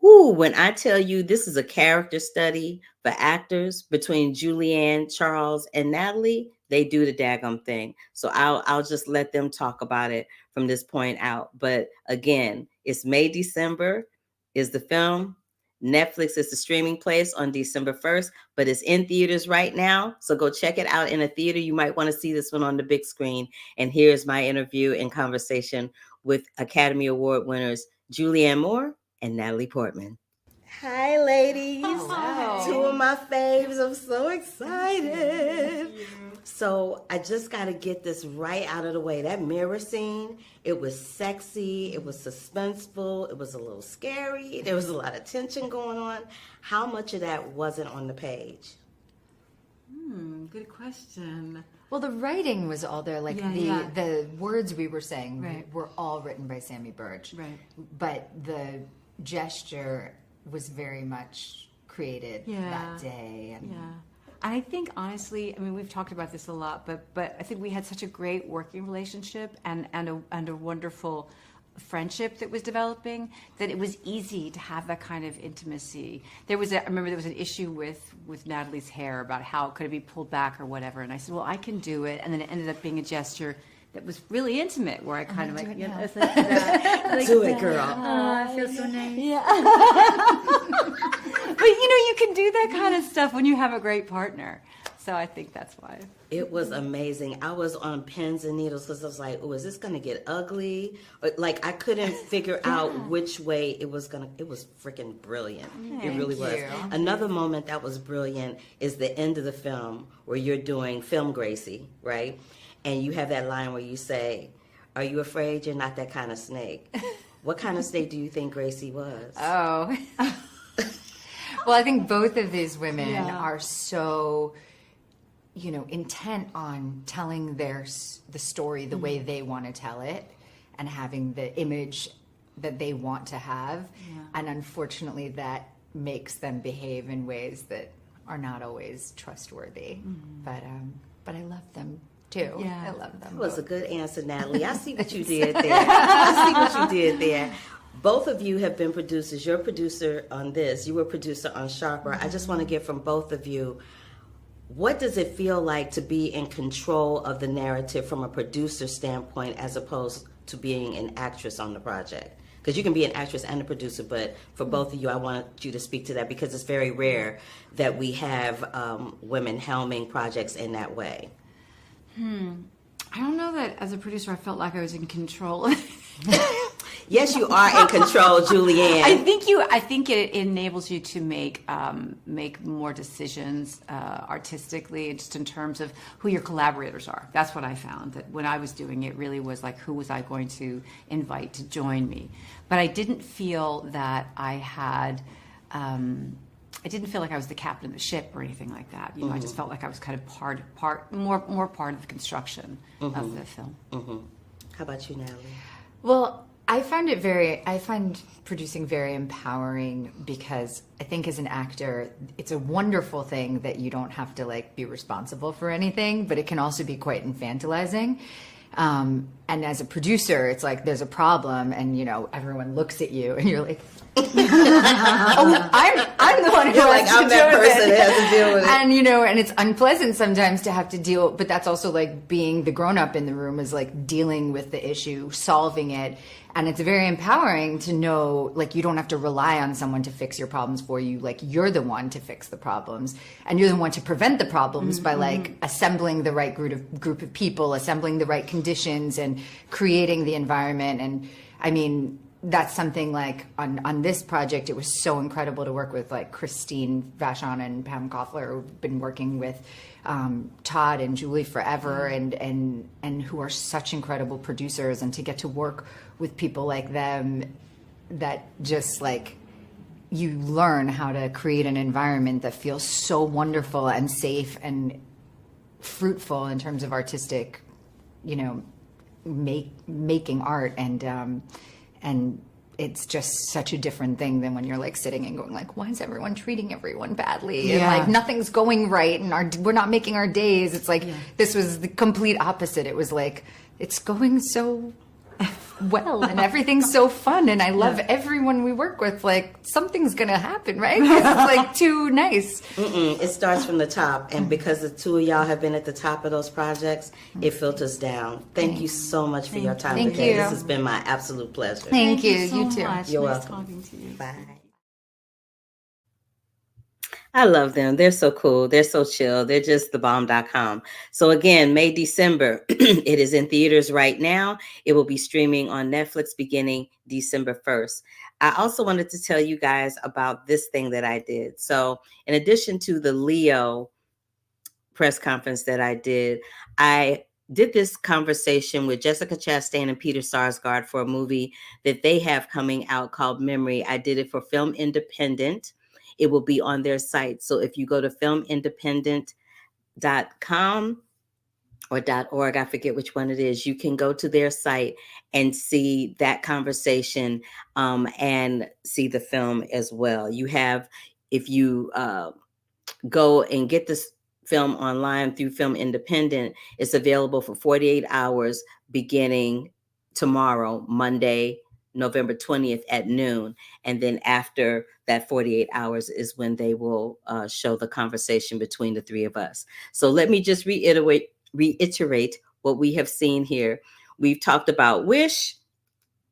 E: Ooh, when I tell you this is a character study for actors between Julianne, Charles, and Natalie, they do the daggum thing. So I'll just let them talk about it from this point out. But again, it's May December is the film. Netflix is the streaming place on December 1st, but it's in theaters right now. So go check it out in a theater. You might want to see this one on the big screen. And here's my interview and conversation with Academy Award winners Julianne Moore and Natalie Portman. Hi, ladies.
H: Hello.
E: Two of my faves. I'm so excited. So I just got to get this right out of the way. That mirror scene, it was sexy. It was suspenseful. It was a little scary. There was a lot of tension going on. How much of that wasn't on the page?
H: Good question. Well, the writing was all there. Like the words we were saying were all written by Sammy Burge. Right. But the gesture was very much created that day. And
I: I think honestly, I mean, we've talked about this a lot, but I think we had such a great working relationship and a wonderful friendship that was developing that it was easy to have that kind of intimacy. I remember there was an issue with Natalie's hair about how could it be pulled back or whatever, and I said, well, I can do it, and then it ended up being a gesture that was really intimate, where I kind of like, it's like that. Like,
E: Do it, girl.
I: I feel so nice. Yeah. But you can do that kind of stuff when you have a great partner. So I think that's why.
E: It was amazing. I was on pins and needles because I was like, oh, is this going to get ugly? Like, I couldn't figure out which way it was going to. It was freaking brilliant. It really was. Another moment that was brilliant is the end of the film where you're doing Film Gracie, right? And you have that line where you say, are you afraid you're not that kind of snake? What kind of snake do you think Gracie was?
H: Oh. Well, I think both of these women are so, intent on telling the story the way they want to tell it and having the image that they want to have. And unfortunately, that makes them behave in ways that are not always trustworthy. But I love them too. I love them.
E: That was a good answer, Natalie. I see what you did there. I see what you did there. Both of you have been producers. You're a producer on this. You were a producer on Sharper. I just want to get from both of you, what does it feel like to be in control of the narrative from a producer standpoint as opposed to being an actress on the project? Because you can be an actress and a producer, but for both of you, I want you to speak to that because it's very rare that we have women helming projects in that way.
I: I don't know that as a producer I felt like I was in control.
E: Yes, you are in control, Julianne.
I: I think it enables you to make more decisions artistically, just in terms of who your collaborators are. That's what I found. That when I was doing it, really was like, who was I going to invite to join me? But I didn't feel that I had. I didn't feel like I was the captain of the ship or anything like that. I just felt like I was kind of more part of the construction of the film.
E: How about you, Natalie?
H: Well, I find producing very empowering because I think as an actor, it's a wonderful thing that you don't have to be responsible for anything, but it can also be quite infantilizing. And as a producer, it's like there's a problem and, everyone looks at you and you're like, oh, I'm the one who has to
E: I'm that person that has to deal with it.
H: And, and it's unpleasant sometimes to have to deal, but that's also being the grown-up in the room is dealing with the issue, solving it. And it's very empowering to know, you don't have to rely on someone to fix your problems for you. You're the one to fix the problems. And you're the one to prevent the problems by, assembling the right group of people, assembling the right conditions, and creating the environment. And, I mean, that's something on this project, it was so incredible to work with Christine Vachon and Pam Koffler, who've been working with Todd and Julie forever and who are such incredible producers, and to get to work with people like them that just you learn how to create an environment that feels so wonderful and safe and fruitful in terms of artistic, making art and it's just such a different thing than when you're sitting and going why is everyone treating everyone badly and nothing's going right and we're not making our days. It's this was the complete opposite. It was it's going so well and everything's so fun and I love everyone we work with. Something's gonna happen, right? It's too nice.
E: It starts from the top, and because the two of y'all have been at the top of those projects, it filters down. Thank you so much for your time today. This has been my absolute pleasure.
H: Thank you.
I: You
H: too.
I: Much.
E: You're
I: nice
E: welcome.
I: Talking to you.
E: Bye. I love them. They're so cool. They're so chill. They're just thebomb.com. So again, May, December, it is in theaters right now. It will be streaming on Netflix beginning December 1st. I also wanted to tell you guys about this thing that I did. So in addition to the Leo press conference that I did this conversation with Jessica Chastain and Peter Sarsgaard for a movie that they have coming out called Memory. I did it for Film Independent. It will be on their site. So if you go to filmindependent.com or .org, I forget which one it is, you can go to their site and see that conversation and see the film as well. You have, if you go and get this film online through Film Independent, it's available for 48 hours beginning tomorrow, Monday, November 20th at noon. And then after that 48 hours is when they will show the conversation between the three of us. So let me just reiterate what we have seen here. We've talked about Wish,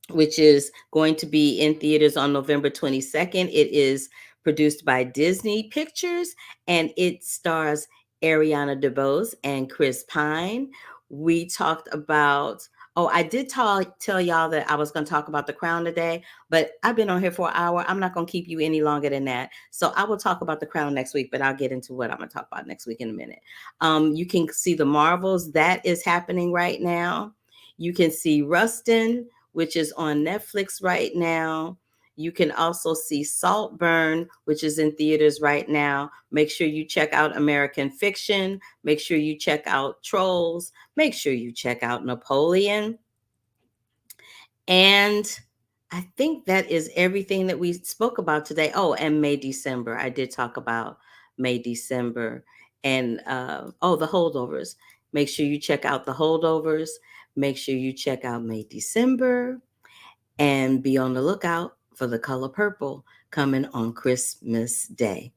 E: which is going to be in theaters on November 22nd. It is produced by Disney Pictures and it stars Ariana DeBose and Chris Pine. We talked about I did tell y'all that I was going to talk about The Crown today, but I've been on here for an hour. I'm not going to keep you any longer than that. So I will talk about The Crown next week, but I'll get into what I'm going to talk about next week in a minute. You can see The Marvels. That is happening right now. You can see Rustin, which is on Netflix right now.
B: You can also see Saltburn, which is in theaters right now. Make sure you check out American Fiction. Make sure you check out Trolls. Make sure you check out Napoleon. And I think that is everything that we spoke about today. Oh, and May December. I did talk about May December. And the Holdovers. Make sure you check out the Holdovers. Make sure you check out May December. And be on the lookout for The Color Purple coming on Christmas Day.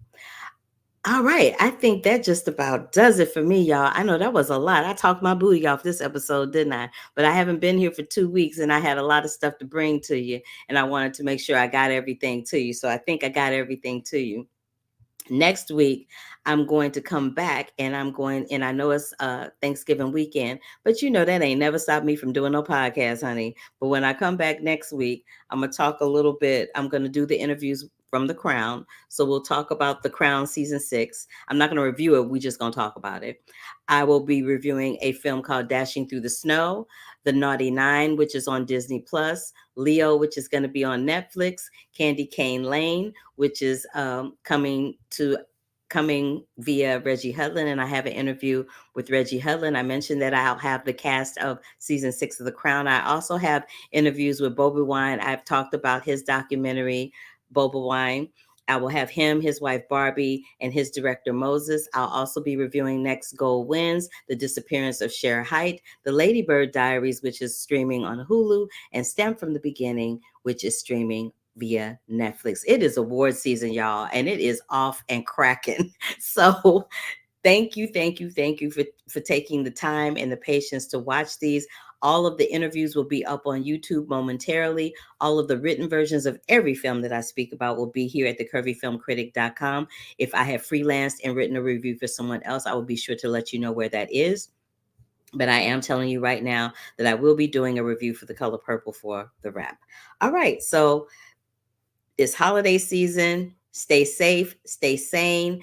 B: All right. I think that just about does it for me, y'all. I know that was a lot. I talked my booty off this episode, didn't I? But I haven't been here for 2 weeks and I had a lot of stuff to bring to you. And I wanted to make sure I got everything to you. So I think I got everything to you. Next week, I'm going to come back and I know it's Thanksgiving weekend, but you know, that ain't never stopped me from doing no podcast, honey. But when I come back next week, I'm going to talk a little bit. I'm going to do the interviews from The Crown. So we'll talk about The Crown season 6. I'm not going to review it. We're just going to talk about it. I will be reviewing a film called Dashing Through the Snow, The Naughty Nine, which is on Disney Plus, Leo, which is going to be on Netflix, Candy Cane Lane, which is coming via Reggie Hudlin. And I have an interview with Reggie Hudlin. I mentioned that I'll have the cast of season 6 of The Crown. I also have interviews with Boba Wine. I've talked about his documentary, Boba Wine. I will have him, his wife Barbie, and his director Moses. I'll also be reviewing Next Gold Wins, The Disappearance of Cher Height, The Lady Bird Diaries, which is streaming on Hulu, and Stem from the Beginning, which is streaming via Netflix. It is award season, y'all, and it is off and cracking. So thank you for taking the time and the patience to watch these. All of the interviews will be up on YouTube momentarily. All of the written versions of every film that I speak about will be here at thecurvyfilmcritic.com. If I have freelanced and written a review for someone else, I will be sure to let you know where that is. But I am telling you right now that I will be doing a review for The Color Purple for the wrap. All right, so it's holiday season. Stay safe, stay sane.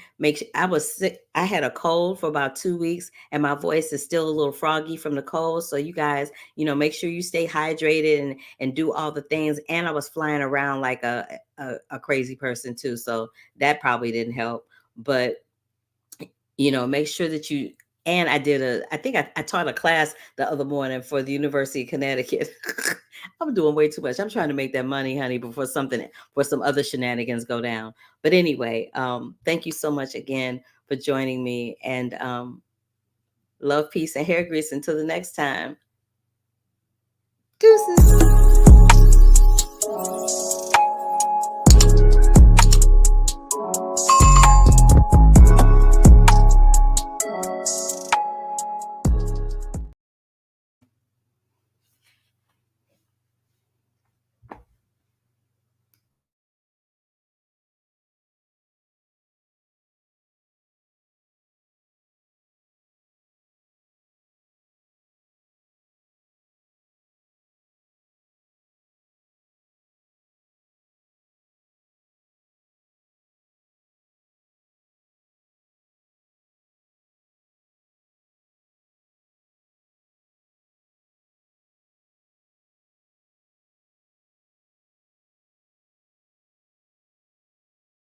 B: I was sick. I had a cold for about 2 weeks and my voice is still a little froggy from the cold. So you guys, make sure you stay hydrated and do all the things. And I was flying around like a crazy person too. So that probably didn't help, but make sure that and I think I taught a class the other morning for the University of Connecticut. I'm doing way too much. I'm trying to make that money, honey, before some other shenanigans go down. But anyway, thank you so much again for joining me, and love, peace, and hair grease until the next time. Deuces.